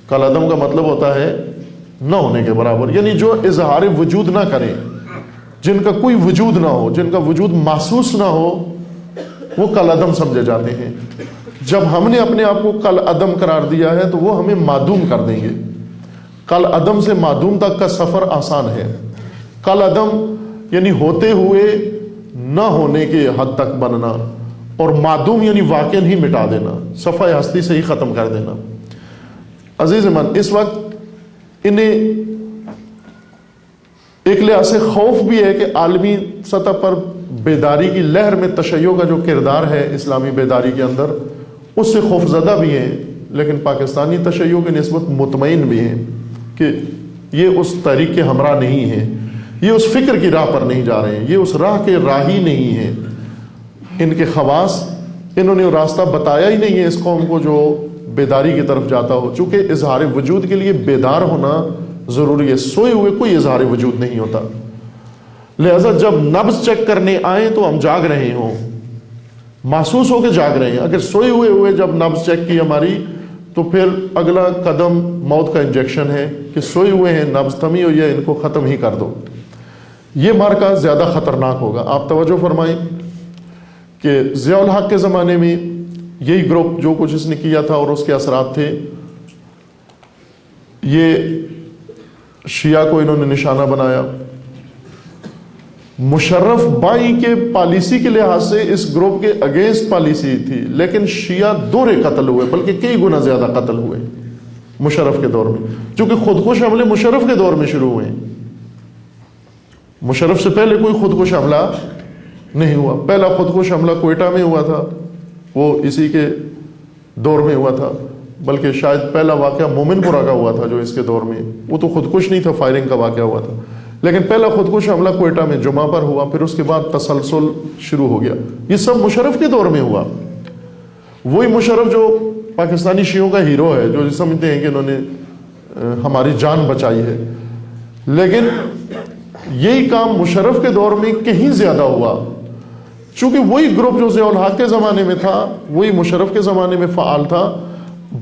کالعدم کا مطلب ہوتا ہے نہ ہونے کے برابر، یعنی جو اظہار وجود نہ کریں، جن کا کوئی وجود نہ ہو، جن کا وجود محسوس نہ ہو، وہ کالعدم سمجھے جاتے ہیں۔ جب ہم نے اپنے آپ کو کالعدم قرار دیا ہے تو وہ ہمیں معدوم کر دیں گے۔ کالعدم سے معدوم تک کا سفر آسان ہے۔ کالعدم یعنی ہوتے ہوئے نہ ہونے کے حد تک بننا، اور معدوم یعنی واقعا ہی مٹا دینا، صفحہ ہستی سے ہی ختم کر دینا۔ عزیز من، اس وقت انہیں ایک لحاظ سے خوف بھی ہے کہ عالمی سطح پر بیداری کی لہر میں تشیع کا جو کردار ہے اسلامی بیداری کے اندر، اس سے خوف زدہ بھی ہیں، لیکن پاکستانی تشیع کی نسبت مطمئن بھی ہیں کہ یہ اس تحریک کے ہمراہ نہیں ہیں، یہ اس فکر کی راہ پر نہیں جا رہے ہیں، یہ اس راہ کے راہی نہیں ہیں۔ ان کے خواص، انہوں نے راستہ بتایا ہی نہیں ہے اس قوم کو جو بیداری کی طرف جاتا ہو۔ چونکہ اظہار وجود کے لیے بیدار ہونا ضروری ہے، سوئے ہوئے کوئی اظہار وجود نہیں ہوتا۔ لہذا جب نبض چیک کرنے آئیں تو ہم جاگ رہے ہوں، محسوس ہو کے جاگ رہے ہیں۔ اگر سوئے ہوئے جب نبض چیک کی ہماری تو پھر اگلا قدم موت کا انجیکشن ہے کہ سوئے ہوئے ہیں، نبض تھمی ہوئی ہے، ان کو ختم ہی کر دو۔ یہ مارکا زیادہ خطرناک ہوگا۔ آپ توجہ فرمائیں کہ ضیاء الحق کے زمانے میں یہی گروپ جو کچھ اس نے کیا تھا اور اس کے اثرات تھے، یہ شیعہ کو انہوں نے نشانہ بنایا۔ مشرف بائیں کے پالیسی کے لحاظ سے اس گروپ کے اگینسٹ پالیسی تھی، لیکن شیعہ دورے قتل ہوئے، بلکہ کئی گنا زیادہ قتل ہوئے مشرف کے دور میں، چونکہ خودکش حملے مشرف کے دور میں شروع ہوئے ہیں۔ مشرف سے پہلے کوئی خودکش حملہ نہیں ہوا۔ پہلا خودکش حملہ کوئٹہ میں ہوا تھا، وہ اسی کے دور میں ہوا تھا۔ بلکہ شاید پہلا واقعہ مومن پورہ کا ہوا تھا جو اس کے دور میں، وہ تو خودکش نہیں تھا، فائرنگ کا واقعہ ہوا تھا، لیکن پہلا خودکش حملہ کوئٹہ میں جمعہ پر ہوا، پھر اس کے بعد تسلسل شروع ہو گیا۔ یہ سب مشرف کے دور میں ہوا، وہی مشرف جو پاکستانی شیعوں کا ہیرو ہے، جو سمجھتے ہیں کہ انہوں نے ہماری جان بچائی ہے، لیکن یہی کام مشرف کے دور میں کہیں زیادہ ہوا، چونکہ وہی گروپ جو ضیاء الحق کے زمانے میں تھا وہی مشرف کے زمانے میں فعال تھا۔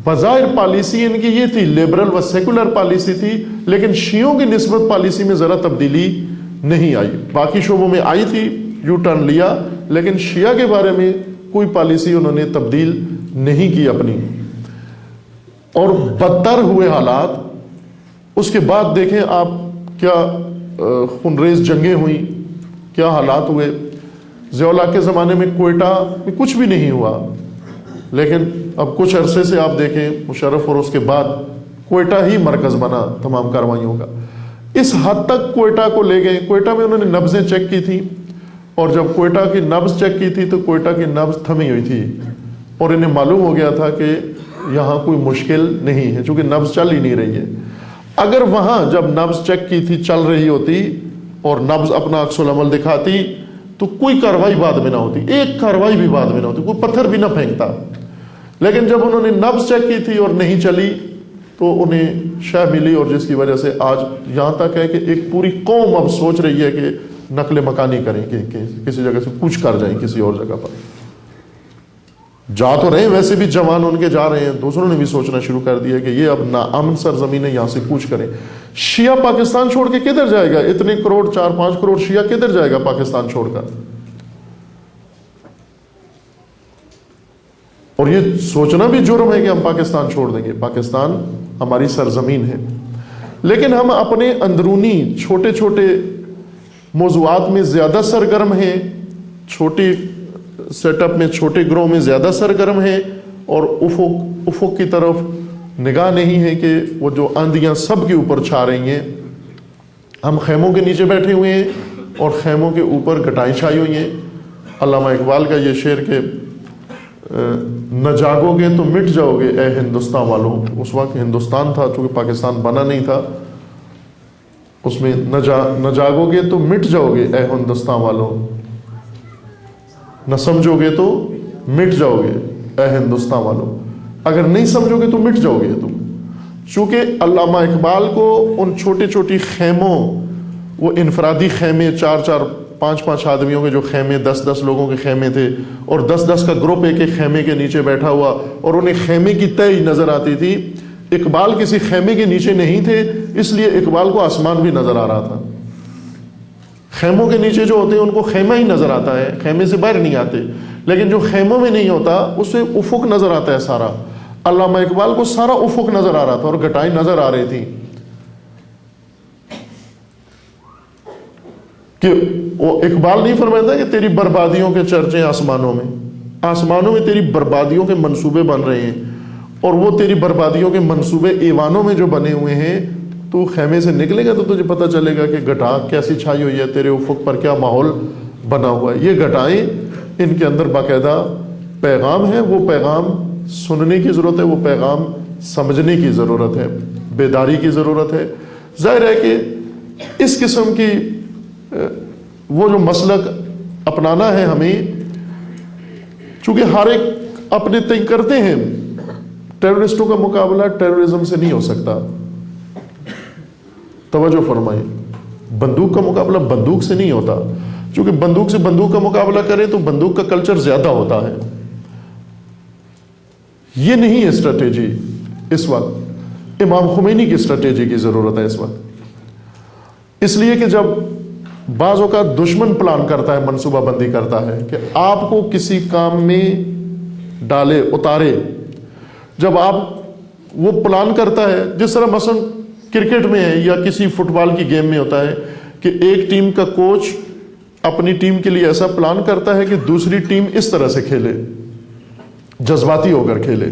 بظاہر پالیسی ان کی یہ تھی، لیبرل و سیکولر پالیسی تھی، لیکن شیعوں کی نسبت پالیسی میں ذرا تبدیلی نہیں آئی، باقی شعبوں میں آئی تھی، یو ٹرن لیا، لیکن شیعہ کے بارے میں کوئی پالیسی انہوں نے تبدیل نہیں کی اپنی، اور بدتر ہوئے حالات۔ اس کے بعد دیکھیں آپ کیا خونریز جنگیں ہوئیں، کیا حالات ہوئے۔ ضیاء الحق کے زمانے میں کوئٹہ میں کچھ بھی نہیں ہوا، لیکن اب کچھ عرصے سے آپ دیکھیں مشرف اور اس کے بعد کوئٹہ ہی مرکز بنا تمام کارروائیوں کا۔ اس حد تک کوئٹہ کو لے گئے، کوئٹہ میں انہوں نے نبضیں چیک کی تھی، اور جب کوئٹہ کی نبض چیک کی تھی تو کوئٹہ کی نبض تھمی ہوئی تھی، اور انہیں معلوم ہو گیا تھا کہ یہاں کوئی مشکل نہیں ہے، چونکہ نبض چل ہی نہیں رہی ہے۔ اگر وہاں جب نبض چیک کی تھی چل رہی ہوتی اور نبض اپنا عکس العمل دکھاتی تو کوئی کارروائی بعد میں نہ ہوتی، ایک کارروائی بھی بعد میں نہ ہوتی، کوئی پتھر بھی نہ پھینکتا، لیکن جب انہوں نے نبض چیک کی تھی اور نہیں چلی تو انہیں شے ملی، اور جس کی وجہ سے آج یہاں تک ہے کہ ایک پوری قوم اب سوچ رہی ہے کہ نقل مکانی کریں، کہ کسی جگہ سے کوچ کر جائیں کسی اور جگہ پر۔ جا تو رہے ہیں ویسے بھی جوان ان کے جا رہے ہیں، دوسروں نے بھی سوچنا شروع کر دیا کہ یہ اب ناامن سرزمین ہے، یہاں سے کوچ کریں۔ شیعہ پاکستان چھوڑ کے کدھر جائے گا؟ اتنے کروڑ، 4-5 کروڑ شیعہ کدھر جائے گا پاکستان چھوڑ کر؟ اور یہ سوچنا بھی جرم ہے کہ ہم پاکستان چھوڑ دیں گے۔ پاکستان ہماری سرزمین ہے، لیکن ہم اپنے اندرونی چھوٹے چھوٹے موضوعات میں زیادہ سرگرم ہیں، چھوٹی سیٹ اپ میں چھوٹے گروہ میں زیادہ سرگرم ہیں، اور افق کی طرف نگاہ نہیں ہے کہ وہ جو آندیاں سب کے اوپر چھا رہی ہیں۔ ہم خیموں کے نیچے بیٹھے ہوئے ہیں اور خیموں کے اوپر گٹائیں چھائی ہوئی ہیں۔ علامہ اقبال کا یہ شعر کہ نہ جاگو گے تو مٹ جاؤ گے اے ہندوستان والوں، اس وقت ہندوستان تھا چونکہ پاکستان بنا نہیں تھا، اس میں نہ جاگو گے تو مٹ جاؤ گے اے ہندوستان والوں، نہ سمجھو گے تو مٹ جاؤ گے اے ہندوستان والوں، اگر نہیں سمجھو گے تو مٹ جاؤ گے تم۔ چونکہ علامہ اقبال کو ان چھوٹی چھوٹی خیموں، وہ انفرادی خیمے، 4-4 5-5 آدمیوں کے جو خیمے، 10-10 لوگوں کے خیمے تھے، اور 10-10 کا گروپ ایک ایک خیمے کے نیچے بیٹھا ہوا، اور انہیں خیمے کی تہی نظر آتی تھی۔ اقبال کسی خیمے کے نیچے نہیں تھے، اس لیے اقبال کو آسمان بھی نظر آ رہا تھا۔ خیموں کے نیچے جو ہوتے ہیں ان کو خیمہ ہی نظر آتا ہے، خیمے سے باہر نہیں آتے، لیکن جو خیموں میں نہیں ہوتا اسے افق نظر آتا ہے سارا۔ علامہ اقبال کو سارا افق نظر آ رہا تھا اور گٹائیں نظر آ رہی تھی کہ وہ اقبال نہیں فرماتا کہ تیری بربادیوں کے چرچے آسمانوں میں، آسمانوں میں تیری بربادیوں کے منصوبے بن رہے ہیں، اور وہ تیری بربادیوں کے منصوبے ایوانوں میں جو بنے ہوئے ہیں، تو خیمے سے نکلے گا تو تجھے پتہ چلے گا کہ گٹا کیسی چھائی ہوئی ہے، تیرے افق پر کیا ماحول بنا ہوا ہے۔ یہ گٹائیں، ان کے اندر باقاعدہ پیغام ہے، وہ پیغام سننے کی ضرورت ہے، وہ پیغام سمجھنے کی ضرورت ہے، بیداری کی ضرورت ہے۔ ظاہر ہے کہ اس قسم کی وہ جو مسلک اپنانا ہے ہمیں، چونکہ ہر ایک اپنے تئیں کرتے ہیں، ٹیررسٹوں کا مقابلہ ٹیررزم سے نہیں ہو سکتا، توجہ فرمائیں، بندوق کا مقابلہ بندوق سے نہیں ہوتا، چونکہ بندوق سے بندوق کا مقابلہ کرے تو بندوق کا کلچر زیادہ ہوتا ہے۔ یہ نہیں ہے اسٹریٹجی اس وقت، امام خمینی کی اسٹریٹجی کی ضرورت ہے اس وقت۔ اس لیے کہ جب بعض اوقات دشمن پلان کرتا ہے، منصوبہ بندی کرتا ہے کہ آپ کو کسی کام میں ڈالے، اتارے، جب آپ وہ پلان کرتا ہے، جس طرح مثلا کرکٹ میں ہے یا کسی فٹ بال کی گیم میں ہوتا ہے کہ ایک ٹیم کا کوچ اپنی ٹیم کے لیے ایسا پلان کرتا ہے کہ دوسری ٹیم اس طرح سے کھیلے، جذباتی ہو کر کھیلے۔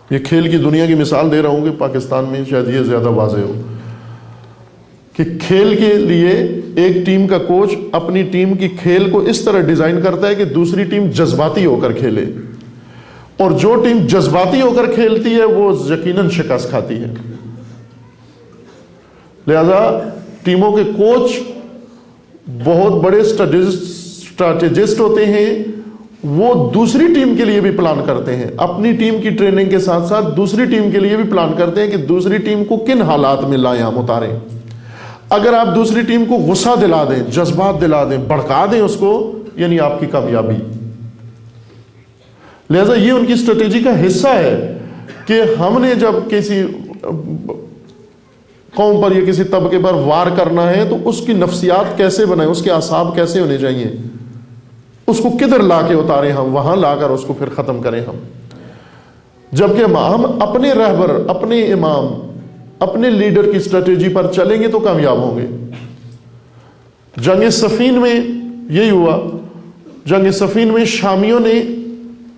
یہ کھیل کی دنیا کی مثال دے رہا ہوں کہ پاکستان میں شاید یہ زیادہ واضح ہو کہ کھیل کے لیے ایک ٹیم کا کوچ اپنی ٹیم کی کھیل کو اس طرح ڈیزائن کرتا ہے کہ دوسری ٹیم جذباتی ہو کر کھیلے، اور جو ٹیم جذباتی ہو کر کھیلتی ہے وہ یقیناً شکست کھاتی ہے. لہذا ٹیموں کے کوچ بہت بڑے اسٹریٹجسٹ ہوتے ہیں. وہ دوسری ٹیم کے لیے بھی پلان کرتے ہیں, اپنی ٹیم کی ٹریننگ کے ساتھ ساتھ دوسری ٹیم کے لیے بھی پلان کرتے ہیں کہ دوسری ٹیم کو کن حالات میں لائیں, ہم اتاریں. اگر آپ دوسری ٹیم کو غصہ دلا دیں, جذبات دلا دیں, بھڑکا دیں اس کو, یعنی آپ کی کامیابی. لہذا یہ ان کی اسٹریٹجی کا حصہ ہے کہ ہم نے جب کسی قوم پر یا کسی طبقے پر وار کرنا ہے تو اس کی نفسیات کیسے بنائیں, اس کے اعصاب کیسے ہونے چاہیے, اس کو کدھر لا کے اتاریں ہم, وہاں لا کر اس کو پھر ختم کریں ہم. جبکہ ہم اپنے رہبر, اپنے امام, اپنے لیڈر کی اسٹریٹجی پر چلیں گے تو کامیاب ہوں گے. جنگ صفین میں یہی ہوا. جنگ صفین میں شامیوں نے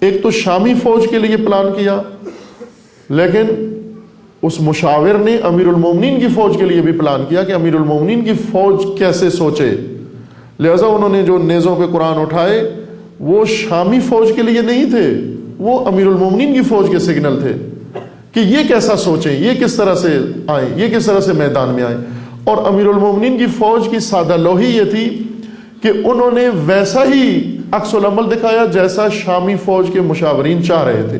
ایک تو شامی فوج کے لیے پلان کیا, لیکن اس مشاور نے امیر المومنین کی فوج کے لیے بھی پلان کیا کہ امیر المومنین کی فوج کیسے سوچے. لہذا انہوں نے جو نیزوں پہ قرآن اٹھائے وہ شامی فوج کے لیے نہیں تھے, وہ امیر المومنین کی فوج کے سگنل تھے کہ یہ کیسا سوچیں, یہ کس طرح سے آئیں, یہ کس طرح سے میدان میں آئیں. اور امیر المومنین کی فوج کی سادہ لوحی یہ تھی کہ انہوں نے ویسا ہی عکس العمل دکھایا جیسا شامی فوج کے مشاورین چاہ رہے تھے.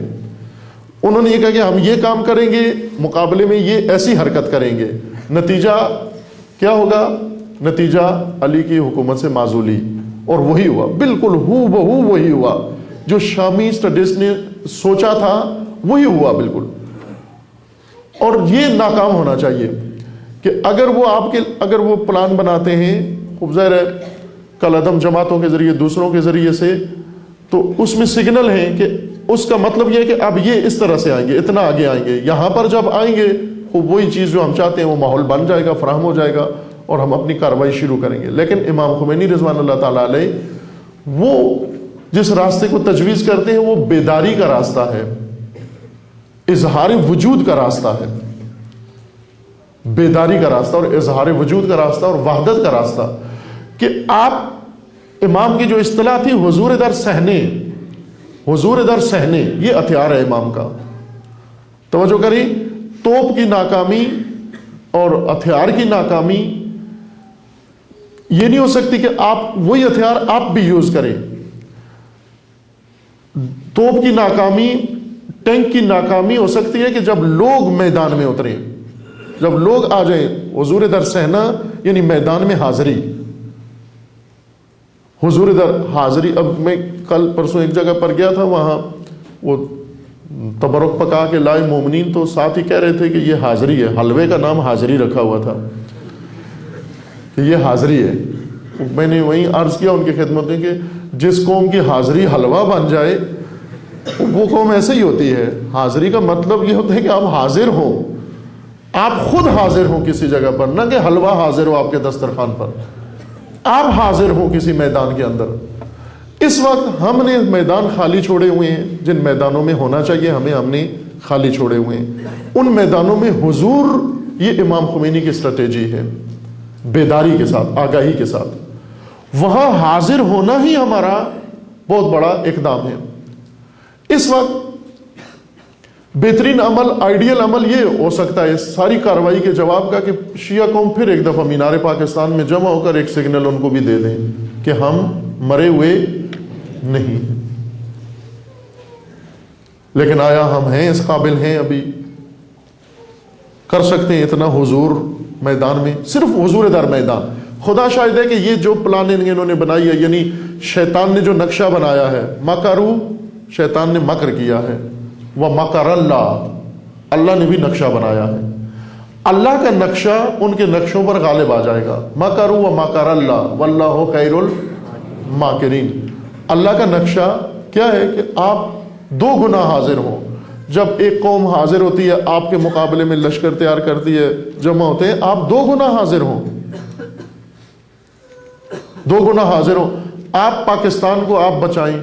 انہوں نے یہ کہا کہ ہم یہ کام کریں گے, مقابلے میں یہ ایسی حرکت کریں گے, نتیجہ کیا ہوگا؟ نتیجہ علی کی حکومت سے معزولی. اور وہی ہوا, بالکل ہو بہو وہی ہوا جو شامی اسٹڈیز نے سوچا تھا, وہی ہوا بالکل. اور یہ ناکام ہونا چاہیے کہ اگر وہ پلان بناتے ہیں, خوب ظاہر ہے کل عدم جماعتوں کے ذریعے, دوسروں کے ذریعے سے, تو اس میں سگنل ہے کہ اس کا مطلب یہ ہے کہ اب یہ اس طرح سے آئیں گے, اتنا آگے آئیں گے. یہاں پر جب آئیں گے وہی چیز جو ہم چاہتے ہیں وہ ماحول بن جائے گا, فراہم ہو جائے گا اور ہم اپنی کارروائی شروع کریں گے. لیکن امام خمینی رضوان اللہ تعالیٰ علیہ وہ جس راستے کو تجویز کرتے ہیں وہ بیداری کا راستہ ہے, اظہار وجود کا راستہ ہے. بیداری کا راستہ اور اظہار وجود کا راستہ اور وحدت کا راستہ. کہ آپ امام کی جو اصطلاح تھی حضور در سہنے, حضور در سہنے, یہ ہتھیار ہے امام کا. توجہ کریں, توپ کی ناکامی اور ہتھیار کی ناکامی یہ نہیں ہو سکتی کہ آپ وہی ہتھیار آپ بھی یوز کریں. توپ کی ناکامی, ٹینک کی ناکامی ہو سکتی ہے کہ جب لوگ میدان میں اتریں, جب لوگ آ جائیں. حضور در سہنا یعنی میدان میں حاضری, حضور در حاضری. اب میں کل پرسوں ایک جگہ پر گیا تھا, وہاں وہ تبرک پکا کے لائے مومنین, تو ساتھ ہی کہہ رہے تھے کہ یہ حاضری ہے. حلوے کا نام حاضری رکھا ہوا تھا کہ یہ حاضری ہے. میں نے وہیں عرض کیا ان کی خدمت میں کہ جس قوم کی حاضری حلوہ بن جائے وہ قوم ایسے ہی ہوتی ہے. حاضری کا مطلب یہ ہوتا ہے کہ آپ حاضر ہوں, آپ خود حاضر ہوں کسی جگہ پر, نہ کہ حلوہ حاضر ہو آپ کے دسترخوان پر. آپ حاضر ہوں کسی میدان کے اندر. اس وقت ہم نے میدان خالی چھوڑے ہوئے ہیں, جن میدانوں میں ہونا چاہیے ہم نے خالی چھوڑے ہوئے ہیں. ان میدانوں میں حضور, یہ امام خمینی کی اسٹریٹجی ہے, بیداری کے ساتھ, آگاہی کے ساتھ. وہاں حاضر ہونا ہی ہمارا بہت بڑا اقدام ہے. اس وقت بہترین عمل, آئیڈیل عمل یہ ہو سکتا ہے ساری کارروائی کے جواب کا کہ شیعہ قوم پھر ایک دفعہ مینار پاکستان میں جمع ہو کر ایک سگنل ان کو بھی دے دیں کہ ہم مرے ہوئے نہیں. لیکن آیا ہم ہیں اس قابل ہیں, ابھی کر سکتے ہیں اتنا حضور میدان میں, صرف حضور در میدان. خدا شاہد ہے کہ یہ جو پلاننگ انہوں نے بنائی ہے, یعنی شیطان نے جو نقشہ بنایا ہے, مکرو, شیطان نے مکر کیا ہے, وہ مکر اللہ, اللہ نے بھی نقشہ بنایا ہے. اللہ کا نقشہ ان کے نقشوں پر غالب آ جائے گا. مکرو و مکر اللہ واللہ خیر الماکرین. اللہ کا نقشہ کیا ہے کہ آپ دو گنا حاضر ہوں. جب ایک قوم حاضر ہوتی ہے آپ کے مقابلے میں لشکر تیار کرتی ہے, جمع ہوتے ہیں, آپ دو گنا حاضر ہوں, دو گنا حاضر ہوں. آپ پاکستان کو آپ بچائیں,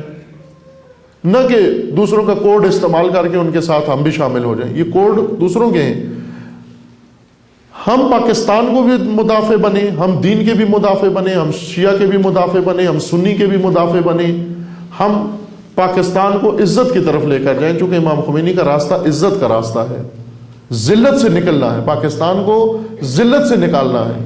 نہ کہ دوسروں کا کوڈ استعمال کر کے ان کے ساتھ ہم بھی شامل ہو جائیں. یہ کوڈ دوسروں کے ہیں. ہم پاکستان کو بھی مدافع بنے, ہم دین کے بھی مدافع بنے, ہم شیعہ کے بھی مدافع بنے, ہم سنی کے بھی مدافع بنے, ہم پاکستان کو عزت کی طرف لے کر جائیں، چونکہ امام خمینی کا راستہ عزت کا راستہ ہے، ذلت سے نکلنا ہے، پاکستان کو ذلت سے نکالنا ہے۔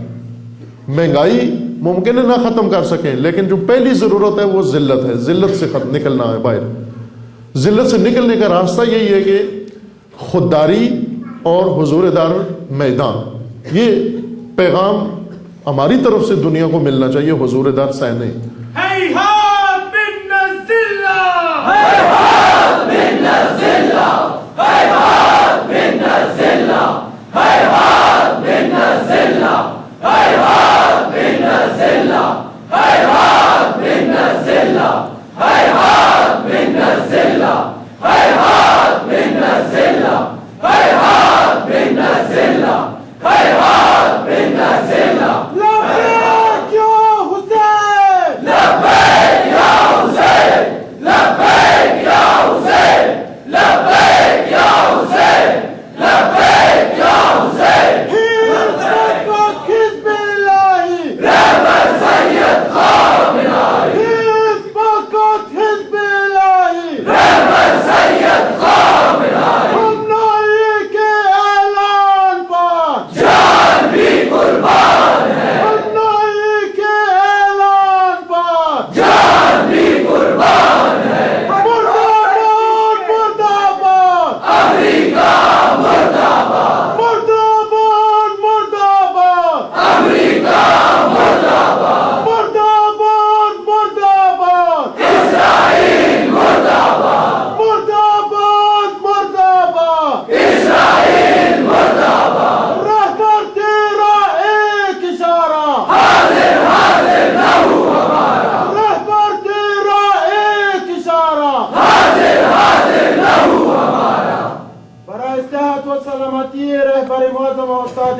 مہنگائی ممکن ہے نہ ختم کر سکیں، لیکن جو پہلی ضرورت ہے وہ ذلت ہے، ذلت سے نکلنا ہے باہر۔ ذلت سے نکلنے کا راستہ یہی ہے کہ خودداری اور حضور دار میدان، یہ پیغام ہماری طرف سے دنیا کو ملنا چاہیے، حضور دار سہنے۔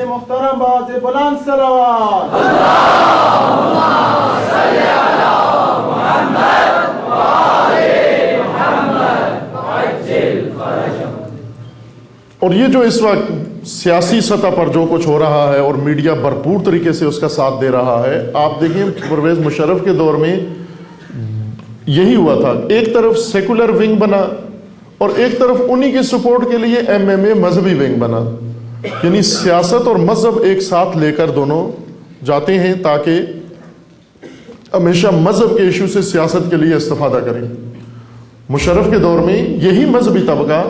محترم باز بلند صلوات اور یہ جو اس وقت سیاسی سطح پر جو کچھ ہو رہا ہے اور میڈیا بھرپور طریقے سے اس کا ساتھ دے رہا ہے، آپ دیکھیں پرویز مشرف کے دور میں یہی ہوا تھا، ایک طرف سیکولر ونگ بنا اور ایک طرف انہی کی سپورٹ کے لیے ایم ایم اے مذہبی ونگ بنا، یعنی سیاست اور مذہب ایک ساتھ لے کر دونوں جاتے ہیں تاکہ ہمیشہ مذہب کے ایشو سے سیاست کے لیے استفادہ کریں۔ مشرف کے دور میں یہی مذہبی طبقہ،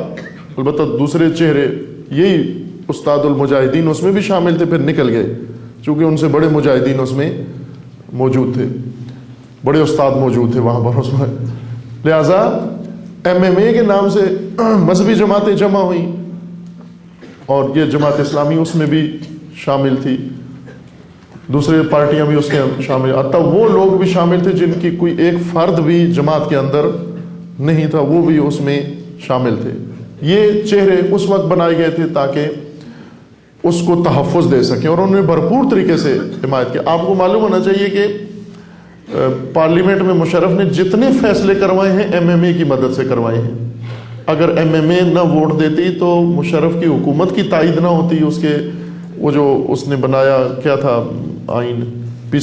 البتہ دوسرے چہرے یہی استاد المجاہدین اس میں بھی شامل تھے، پھر نکل گئے چونکہ ان سے بڑے مجاہدین اس میں موجود تھے، بڑے استاد موجود تھے وہاں پر اس میں، لہذا ایم ایم اے کے نام سے مذہبی جماعتیں جمع ہوئیں اور یہ جماعت اسلامی اس میں بھی شامل تھی، دوسرے پارٹیاں بھی اس کے شامل، حتیٰ وہ لوگ بھی شامل تھے جن کی کوئی ایک فرد بھی جماعت کے اندر نہیں تھا، وہ بھی اس میں شامل تھے۔ یہ چہرے اس وقت بنائے گئے تھے تاکہ اس کو تحفظ دے سکیں اور انہوں نے بھرپور طریقے سے حمایت کی۔ آپ کو معلوم ہونا چاہیے کہ پارلیمنٹ میں مشرف نے جتنے فیصلے کروائے ہیں ایم ایم اے کی مدد سے کروائے ہیں۔ اگر ایم ایم اے نہ ووٹ دیتی تو مشرف کی حکومت کی تائید نہ ہوتی، اس کے وہ جو اس نے بنایا کیا تھا آئین پی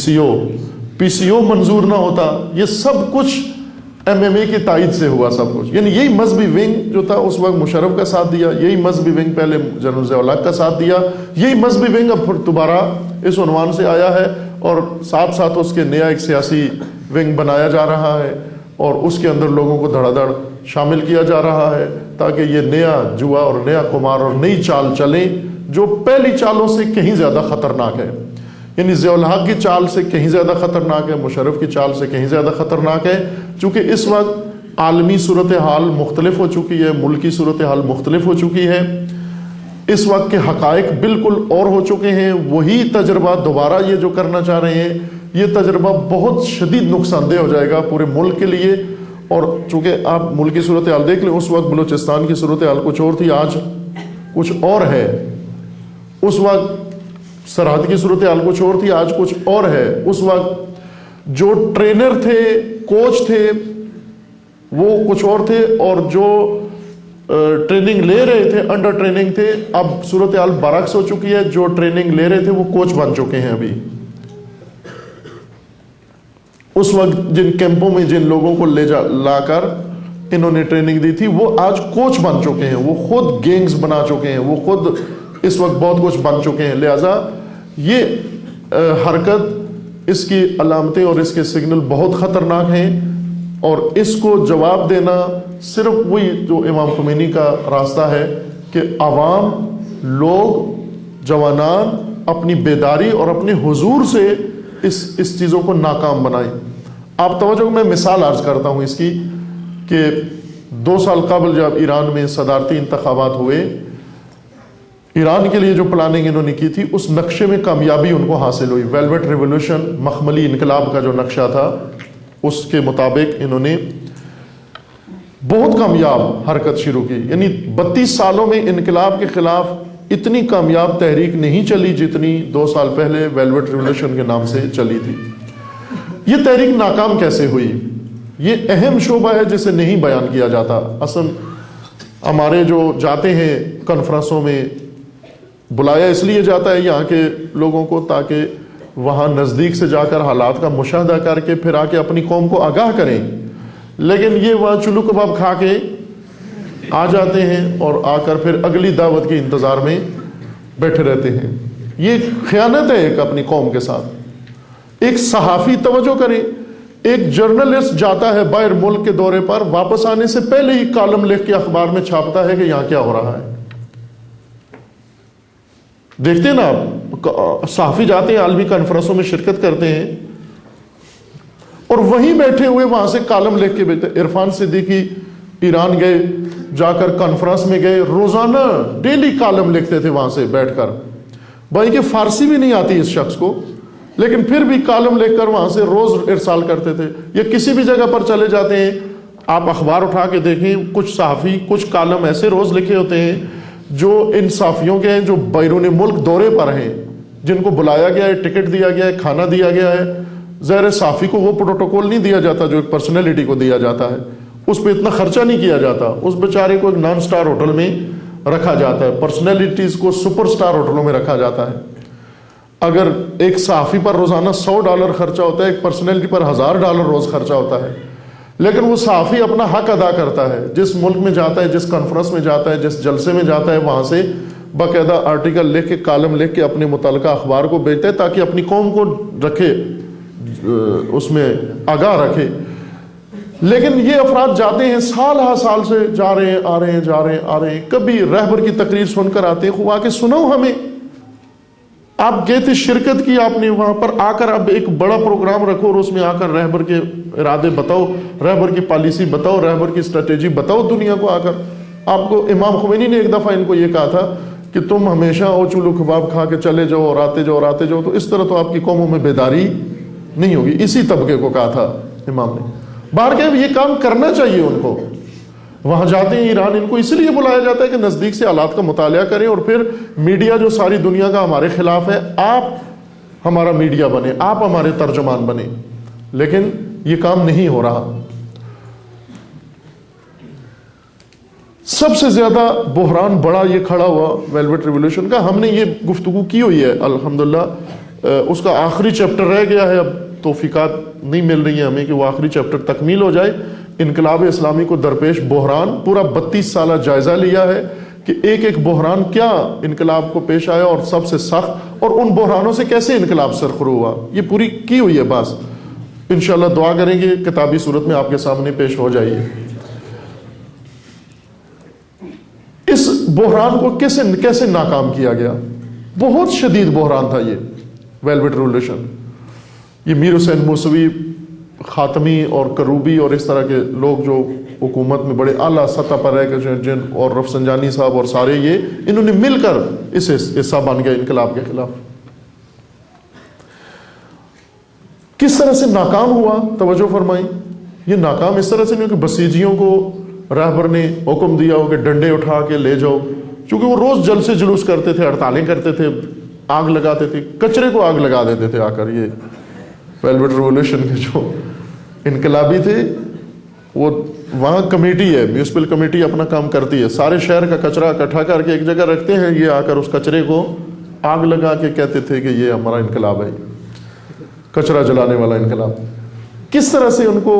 سی او منظور نہ ہوتا، یہ سب کچھ ایم ایم اے کی تائید سے ہوا سب کچھ، یعنی یہی مذہبی ونگ جو تھا اس وقت مشرف کا ساتھ دیا، یہی مذہبی ونگ پہلے جنرل ضیاء الحق کا ساتھ دیا، یہی مذہبی ونگ اب پھر دوبارہ اس عنوان سے آیا ہے اور ساتھ ساتھ اس کے نیا ایک سیاسی ونگ بنایا جا رہا ہے اور اس کے اندر لوگوں کو دھڑا دھڑ شامل کیا جا رہا ہے تاکہ یہ نیا جوا اور نیا قمار اور نئی چال چلیں جو پہلی چالوں سے کہیں زیادہ خطرناک ہے، یعنی ضیاء الحق کی چال سے کہیں زیادہ خطرناک ہے، مشرف کی چال سے کہیں زیادہ خطرناک ہے، چونکہ اس وقت عالمی صورتحال مختلف ہو چکی ہے، ملکی صورتحال مختلف ہو چکی ہے، اس وقت کے حقائق بالکل اور ہو چکے ہیں۔ وہی تجربہ دوبارہ یہ جو کرنا چاہ رہے ہیں، یہ تجربہ بہت شدید نقصان دہ ہو جائے گا پورے ملک کے لیے، اور چونکہ آپ ملک کی صورتحال دیکھ لیں، اس وقت بلوچستان کی صورتحال کچھ اور تھی، آج کچھ اور ہے، اس وقت سرحد کی صورتحال کچھ اور تھی، آج کچھ اور ہے، اس وقت جو ٹرینر تھے، کوچ تھے، وہ کچھ اور تھے، اور جو ٹریننگ لے رہے تھے انڈر ٹریننگ تھے، اب صورتحال برعکس ہو چکی ہے، جو ٹریننگ لے رہے تھے وہ کوچ بن چکے ہیں۔ ابھی اس وقت جن کیمپوں میں جن لوگوں کو لا کر انہوں نے ٹریننگ دی تھی وہ آج کوچ بن چکے ہیں, وہ خود گینگز بنا چکے ہیں, وہ خود اس وقت بہت کچھ بن چکے ہیں. لہذا یہ حرکت, اس کی علامتیں اور اس کے سگنل بہت خطرناک ہیں, اور اس کو جواب دینا صرف وہی جو امام خمینی کا راستہ ہے کہ عوام, لوگ, جوانان اپنی بیداری اور اپنے حضور سے اس چیزوں کو ناکام بنائیں. آپ توجہ, میں مثال عرض کرتا ہوں اس کی کہ 2 سال قبل جب ایران میں صدارتی انتخابات ہوئے, ایران کے لیے جو پلاننگ انہوں نے کی تھی اس نقشے میں کامیابی ان کو حاصل ہوئی. ویلویٹ ریولوشن, مخملی انقلاب کا جو نقشہ تھا اس کے مطابق انہوں نے بہت کامیاب حرکت شروع کی. یعنی 32 سالوں میں انقلاب کے خلاف اتنی کامیاب تحریک نہیں چلی جتنی 2 سال پہلے ویلویٹ ریولوشن کے نام سے چلی تھی. یہ تحریک ناکام کیسے ہوئی؟ یہ اہم شعبہ ہے جسے نہیں بیان کیا جاتا. اصل ہمارے جو جاتے ہیں کانفرنسوں میں, بلایا اس لیے جاتا ہے یہاں کے لوگوں کو تاکہ وہاں نزدیک سے جا کر حالات کا مشاہدہ کر کے پھر آ کے اپنی قوم کو آگاہ کریں, لیکن یہ وہاں چلو کباب کھا کے آ جاتے ہیں اور آ کر پھر اگلی دعوت کے انتظار میں بیٹھے رہتے ہیں. یہ خیانت ہے ایک اپنی قوم کے ساتھ. ایک صحافی, توجہ کریں, ایک جرنلسٹ جاتا ہے باہر ملک کے دورے پر, واپس آنے سے پہلے ہی کالم لکھ کے اخبار میں چھاپتا ہے کہ یہاں کیا ہو رہا ہے. دیکھتے ہیں نا آپ, صحافی جاتے ہیں عالمی کانفرنسوں میں شرکت کرتے ہیں اور وہیں بیٹھے ہوئے وہاں سے کالم لکھ کے بھیجتے. عرفان صدیقی ایران گئے, جا کر کانفرنس میں گئے, روزانہ ڈیلی کالم لکھتے تھے وہاں سے بیٹھ کر. بھائی کہ فارسی بھی نہیں آتی اس شخص کو, لیکن پھر بھی کالم لکھ کر وہاں سے روز ارسال کرتے تھے. یا کسی بھی جگہ پر چلے جاتے ہیں, آپ اخبار اٹھا کے دیکھیں, کچھ صحافی کچھ کالم ایسے روز لکھے ہوتے ہیں جو ان صحافیوں کے ہیں جو بیرون ملک دورے پر ہیں, جن کو بلایا گیا ہے, ٹکٹ دیا گیا ہے, کھانا دیا گیا ہے. ظاہر صحافی کو وہ پروٹوکول نہیں دیا جاتا جو ایک پرسنالٹی کو دیا جاتا ہے, اس پہ اتنا خرچہ نہیں کیا جاتا. اس بیچارے کو ایک نان سٹار ہوٹل میں رکھا جاتا ہے, پرسنالٹیز کو سپر سٹار ہوٹلوں میں رکھا جاتا ہے. اگر ایک صحافی پر روزانہ $100 خرچہ ہوتا ہے, ایک پرسنالٹی پر $1000 روز خرچہ ہوتا ہے, لیکن وہ صحافی اپنا حق ادا کرتا ہے. جس ملک میں جاتا ہے, جس کانفرنس میں جاتا ہے, جس جلسے میں جاتا ہے, وہاں سے باقاعدہ آرٹیکل لکھ کے, کالم لکھ کے اپنے متعلقہ اخبار کو بھیجتا ہے تاکہ اپنی قوم کو رکھے, اس میں آگاہ رکھے. لیکن یہ افراد جاتے ہیں, سال ہا سال سے جا رہے ہیں, آ رہے ہیں, جا رہے ہیں, آ رہے ہیں, کبھی رہبر کی تقریر سن کر آتے ہیں, خوب آ کے سناؤ ہمیں. آپ گئے تھے, شرکت کی آپ نے, وہاں پر آ کر اب ایک بڑا پروگرام رکھو اور اس میں آ کر رہبر کے ارادے بتاؤ, رہبر کی پالیسی بتاؤ, رہبر کی اسٹریٹجی بتاؤ دنیا کو آ کر. آپ کو امام خمینی نے ایک دفعہ ان کو یہ کہا تھا کہ تم ہمیشہ او چولو کباب کھا کے چلے جاؤ اور آتے جاؤ اور آتے جاؤ, تو اس طرح تو آپ کی قوموں میں بیداری نہیں ہوگی. اسی طبقے کو کہا تھا امام نے. باہر کے یہ کام کرنا چاہیے ان کو. وہاں جاتے ہیں ایران, ان کو اس لیے بلایا جاتا ہے کہ نزدیک سے حالات کا مطالعہ کریں, اور پھر میڈیا جو ساری دنیا کا ہمارے خلاف ہے, آپ ہمارا میڈیا بنے, آپ ہمارے ترجمان بنے. لیکن یہ کام نہیں ہو رہا. سب سے زیادہ بحران بڑا یہ کھڑا ہوا ویلویٹ ریولوشن کا. ہم نے یہ گفتگو کی ہوئی ہے الحمدللہ, اس کا آخری چیپٹر رہ گیا ہے. اب توفیقات نہیں مل رہی ہیں ہمیں کہ وہ آخری چیپٹر تکمیل ہو جائے. انقلاب اسلامی کو درپیش بحران پورا 32 سالہ جائزہ لیا ہے کہ ایک ایک بحران کیا انقلاب کو پیش آیا, اور سب سے سخت, اور ان بحرانوں سے کیسے انقلاب سرخرو ہوا. یہ پوری کی ہوئی ہے بات. انشاءاللہ دعا کریں گے کتابی صورت میں آپ کے سامنے پیش ہو جائے. اس بحران کو کیسے ناکام کیا گیا؟ بہت شدید بحران تھا یہ ویلویٹ ریولوشن. یہ میر حسین موسوی, خاتمی اور کروبی اور اس طرح کے لوگ جو حکومت میں بڑے اعلیٰ سطح پر رہ کے, جن اور رفسنجانی صاحب اور سارے, یہ انہوں نے مل کر اس حصہ بن گئے انقلاب کے خلاف. کس طرح سے ناکام ہوا توجہ فرمائیں. یہ ناکام اس طرح سے نہیں کہ بسیجیوں کو رہبر نے حکم دیا ہو کہ ڈنڈے اٹھا کے لے جاؤ, چونکہ وہ روز جلسے جلوس کرتے تھے, ہڑتالیں کرتے تھے, آگ لگاتے تھے, کچرے کو آگ لگا دیتے تھے آ کر. یہ ویلویٹ ریولوشن کے جو انقلابی تھے, وہ وہاں کمیٹی ہے, میونسپل کمیٹی اپنا کام کرتی ہے, سارے شہر کا کچرا اکٹھا کر کے ایک جگہ رکھتے ہیں. یہ آ کر اس کچرے کو آگ لگا کے کہتے تھے کہ یہ ہمارا انقلاب ہے, کچرا جلانے والا انقلاب. کس طرح سے ان کو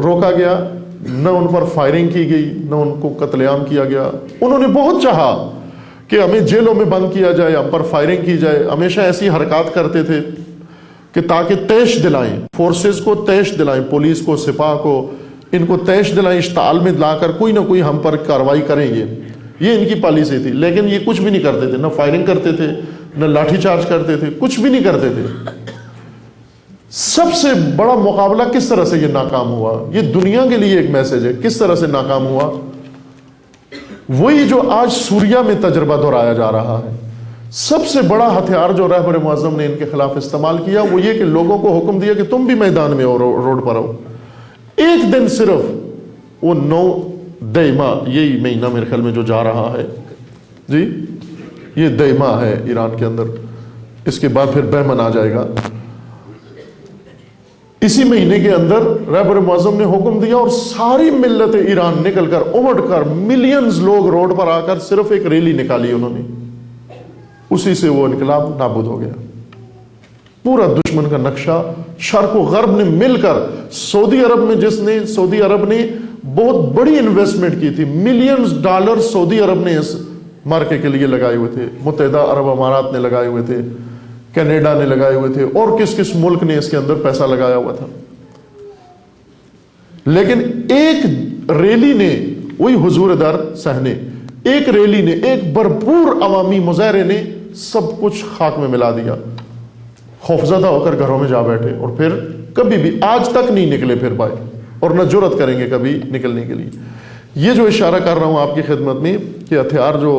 روکا گیا؟ نہ ان پر فائرنگ کی گئی، نہ ان کو قتل عام کیا گیا. انہوں نے بہت چاہا کہ ہمیں جیلوں میں بند کیا جائے، ہم پر فائرنگ کی جائے. ہمیشہ ایسی حرکات کرتے تھے کہ تاکہ تیش دلائیں، فورسز کو تیش دلائیں، پولیس کو، سپاہ کو، ان کو تیش دلائیں، اشتعال میں لا کر کوئی نہ کوئی ہم پر کارروائی کریں گے. یہ ان کی پالیسی تھی. لیکن یہ کچھ بھی نہیں کرتے تھے، نہ فائرنگ کرتے تھے، نہ لاٹھی چارج کرتے تھے، کچھ بھی نہیں کرتے تھے. سب سے بڑا مقابلہ کس طرح سے یہ ناکام ہوا، یہ دنیا کے لیے ایک میسج ہے کس طرح سے ناکام ہوا. وہی جو آج سوریا میں تجربہ دہرایا جا رہا ہے. سب سے بڑا ہتھیار جو رہبر معظم نے ان کے خلاف استعمال کیا وہ یہ کہ لوگوں کو حکم دیا کہ تم بھی میدان میں ہو، روڈ پر ہو. ایک دن صرف وہ 9 دیما، یہی مہینہ میرے خیال میں جو جا رہا ہے جی، یہ دیما ہے ایران کے اندر، اس کے بعد پھر بہمن آ جائے گا. اسی مہینے کے اندر رہبر معظم نے حکم دیا اور ساری ملت ایران نکل کر امڑ کر ملینز لوگ روڈ پر آ کر صرف ایک ریلی نکالی انہوں نے. اسی سے وہ انقلاب نابود ہو گیا. پورا دشمن کا نقشہ شرق و غرب نے مل کر، سعودی عرب میں سعودی عرب نے بہت بڑی انویسٹمنٹ کی تھی، ملینز ڈالر سعودی عرب نے اس مارکے کے لیے لگائے ہوئے تھے، متحدہ عرب امارات نے لگائے ہوئے تھے، کینیڈا نے لگائے ہوئے تھے، اور کس کس ملک نے اس کے اندر پیسہ لگایا ہوا تھا. لیکن ایک ریلی نے، وہی حضور در سہنے، ایک ریلی نے، ایک بھرپور عوامی مظاہرے نے سب کچھ خاک میں ملا دیا. خوفزدہ ہو کر گھروں میں جا بیٹھے، اور پھر کبھی بھی آج تک نہیں نکلے پھر باہر، اور نہ جرأت کریں گے کبھی نکلنے کے لیے. یہ جو اشارہ کر رہا ہوں آپ کی خدمت میں کہ ہتھیار جو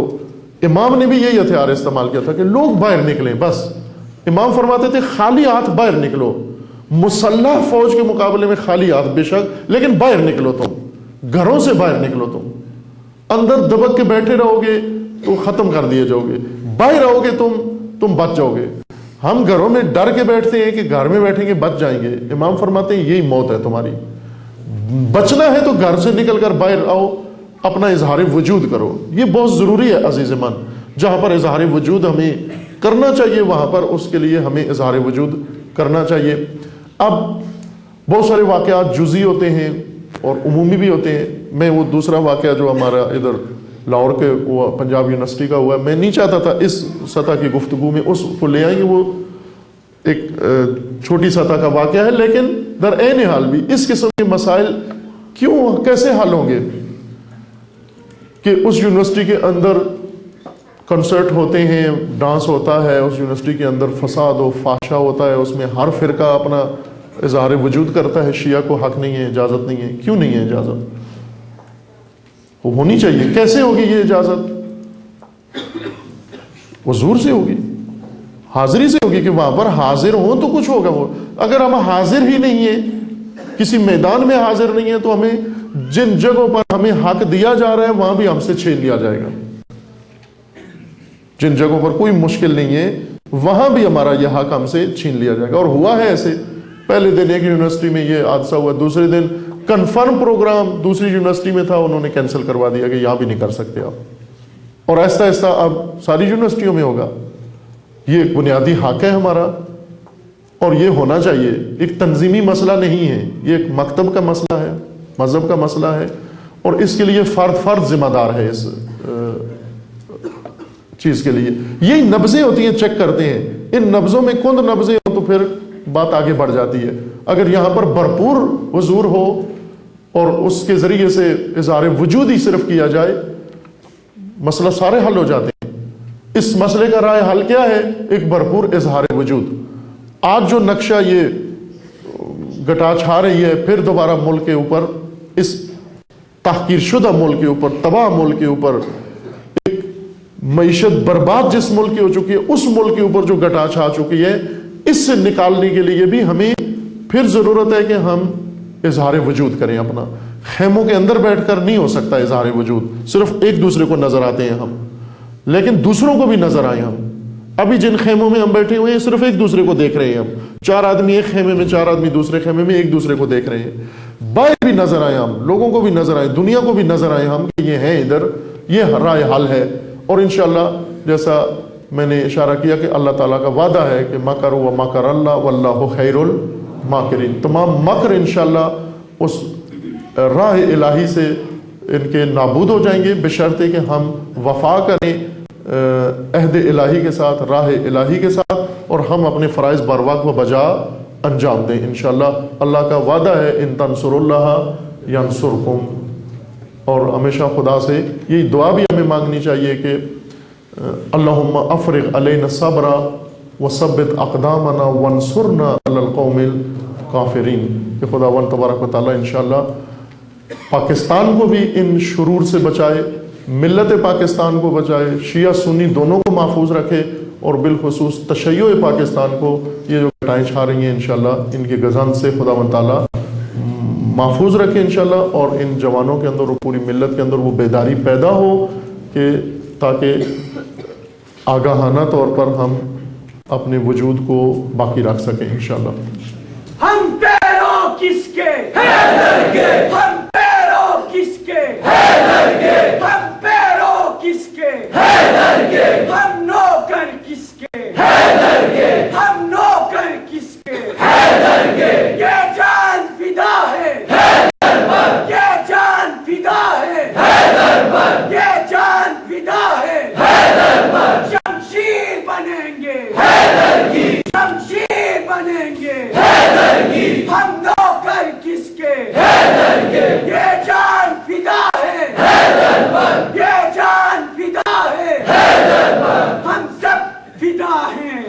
امام نے بھی یہی ہتھیار استعمال کیا تھا کہ لوگ باہر نکلیں. بس امام فرماتے تھے خالی ہاتھ باہر نکلو، مسلح فوج کے مقابلے میں خالی ہاتھ بے شک، لیکن باہر نکلو، تم گھروں سے باہر نکلو. تم اندر دبک کے بیٹھے رہو گے تو ختم کر دیے جاؤ گے، باہر رہو گے تم بچ جاؤ گے. ہم گھروں میں ڈر کے بیٹھتے ہیں کہ گھر میں بیٹھیں گے بچ جائیں گے. امام فرماتے ہیں یہی موت ہے تمہاری. بچنا ہے تو گھر سے نکل کر باہر آؤ، اپنا اظہار وجود کرو. یہ بہت ضروری ہے عزیز من. جہاں پر اظہار وجود ہمیں کرنا چاہیے وہاں پر اس کے لیے ہمیں اظہار وجود کرنا چاہیے. اب بہت سارے واقعات جزئی ہوتے ہیں اور عمومی بھی ہوتے ہیں. میں وہ دوسرا واقعہ جو ہمارا ادھر لاہور کے ہوا، پنجاب یونیورسٹی کا ہوا، میں نہیں چاہتا تھا اس سطح کی گفتگو میں اس کو لے آئیں گے. وہ ایک چھوٹی سطح کا واقعہ ہے، لیکن در عین حال بھی اس قسم کے مسائل کیسے حل ہوں گے کہ اس یونیورسٹی کے اندر کنسرٹ ہوتے ہیں، ڈانس ہوتا ہے، اس یونیورسٹی کے اندر فساد و فحشا ہوتا ہے، اس میں ہر فرقہ اپنا اظہار وجود کرتا ہے. شیعہ کو حق نہیں ہے، اجازت نہیں ہے. کیوں نہیں ہے اجازت؟ وہ ہونی چاہیے. کیسے ہوگی یہ اجازت؟ حضور سے ہوگی، حاضری سے ہوگی کہ وہاں پر حاضر ہوں تو کچھ ہوگا. وہ اگر ہم حاضر ہی نہیں ہیں، کسی میدان میں حاضر نہیں ہے، تو ہمیں جن جگہوں پر ہمیں حق دیا جا رہا ہے وہاں بھی ہم سے چھین لیا جائے گا. جن جگہوں پر کوئی مشکل نہیں ہے وہاں بھی ہمارا یہ حق ہم سے چھین لیا جائے گا. اور ہوا ہے ایسے. پہلے دن ایک یونیورسٹی میں یہ حادثہ ہوا، دوسرے دن کنفرم پروگرام دوسری یونیورسٹی میں تھا، انہوں نے کینسل کروا دیا کہ یہاں بھی نہیں کر سکتے آپ. اور آہستہ آہستہ اب ساری یونیورسٹیوں میں ہوگا. یہ ایک بنیادی حق ہے ہمارا اور یہ ہونا چاہیے. ایک تنظیمی مسئلہ نہیں ہے، یہ ایک مکتب کا مسئلہ ہے، مذہب کا مسئلہ ہے، اور اس کے لیے فرد ذمہ دار ہے اس چیز کے لیے. یہی نبضیں ہوتی ہیں، چیک کرتے ہیں. ان نبضوں میں کند نبضیں ہو تو پھر بات آگے بڑھ جاتی ہے. اگر یہاں پر بھرپور حضور ہو اور اس کے ذریعے سے اظہار وجود ہی صرف کیا جائے، مسئلہ سارے حل ہو جاتے ہیں. اس مسئلے کا رائے حل کیا ہے؟ ایک بھرپور اظہار وجود. آج جو نقشہ یہ گٹا چھا رہی ہے پھر دوبارہ ملک کے اوپر، اس تحقیر شدہ ملک کے اوپر، تباہ ملک کے اوپر، ایک معیشت برباد جس ملک کی ہو چکی ہے اس ملک کے اوپر جو گٹا چھا چکی ہے، اس سے نکالنے کے لیے بھی ہمیں پھر ضرورت ہے کہ ہم اظہار وجود کریں. اپنا خیموں کے اندر بیٹھ کر نہیں ہو سکتا اظہار وجود. صرف ایک دوسرے کو نظر آتے ہیں ہم، لیکن دوسروں کو بھی نظر آئے. ہم ابھی جن خیموں میں ہم بیٹھے ہوئے ہیں صرف ایک دوسرے کو دیکھ رہے ہیں. ہم 4 آدمی ایک خیمے میں، 4 آدمی دوسرے خیمے میں، ایک دوسرے کو دیکھ رہے ہیں. باہر بھی نظر آئے ہم، لوگوں کو بھی نظر آئے، دنیا کو بھی نظر آئے ہم کہ یہ ہیں ادھر، یہ رائے حل ہے. اور انشاءاللہ جیسا میں نے اشارہ کیا کہ اللہ تعالیٰ کا وعدہ ہے کہ مکر و مکر اللہ واللہ خیر الماکرین. تمام مکر انشاءاللہ اس راہ الہی سے ان کے نابود ہو جائیں گے، بشرطے کہ ہم وفا کریں عہد الہی کے ساتھ، راہ الہی کے ساتھ، اور ہم اپنے فرائض بر وقت و بجا انجام دیں انشاءاللہ۔ اللہ کا وعدہ ہے ان تنصروا اللہ ینصرکم، اور ہمیشہ خدا سے یہی دعا بھی ہمیں مانگنی چاہیے کہ اللہم افرغ علینا الصبر وثبت اقدامنا وانصرنا علی القوم الکافرین، کہ خداوند تبارک و تعالیٰ انشاءاللہ پاکستان کو بھی ان شرور سے بچائے، ملت پاکستان کو بچائے، شیعہ سنی دونوں کو محفوظ رکھے، اور بالخصوص تشیع پاکستان کو، یہ جو گھٹائیں چھا رہی ہیں انشاءاللہ ان کی گزن سے خداوند تعالیٰ محفوظ رکھے انشاءاللہ، اور ان جوانوں کے اندر اور پوری ملت کے اندر وہ بیداری پیدا ہو کہ تاکہ آگاہانہ طور پر ہم اپنے وجود کو باقی رکھ سکیں انشاءاللہ۔ ہم پیروں کس کے حیدر کے، ہم پیروں کس کے حیدر کے، ہم پیروں کس کے حیدر کے، ہم نوکر کس کے حیدر کے، ہم نوکر کس کے حیدر کے، یہ جان فدا ہے حیدر پر، یہ جان فدا ہے حیدر پر، یہ جان فدا ہے حیدر پر، شمشیر بنیں گے حیدر کی، شمشیر بنیں گے حیدر کی، ہم نوکر کس کے حیدر کے، یہ جان فدا ہے حیدر پر، یہ جان فدا ہے حیدر پر، ہم سب فدا ہیں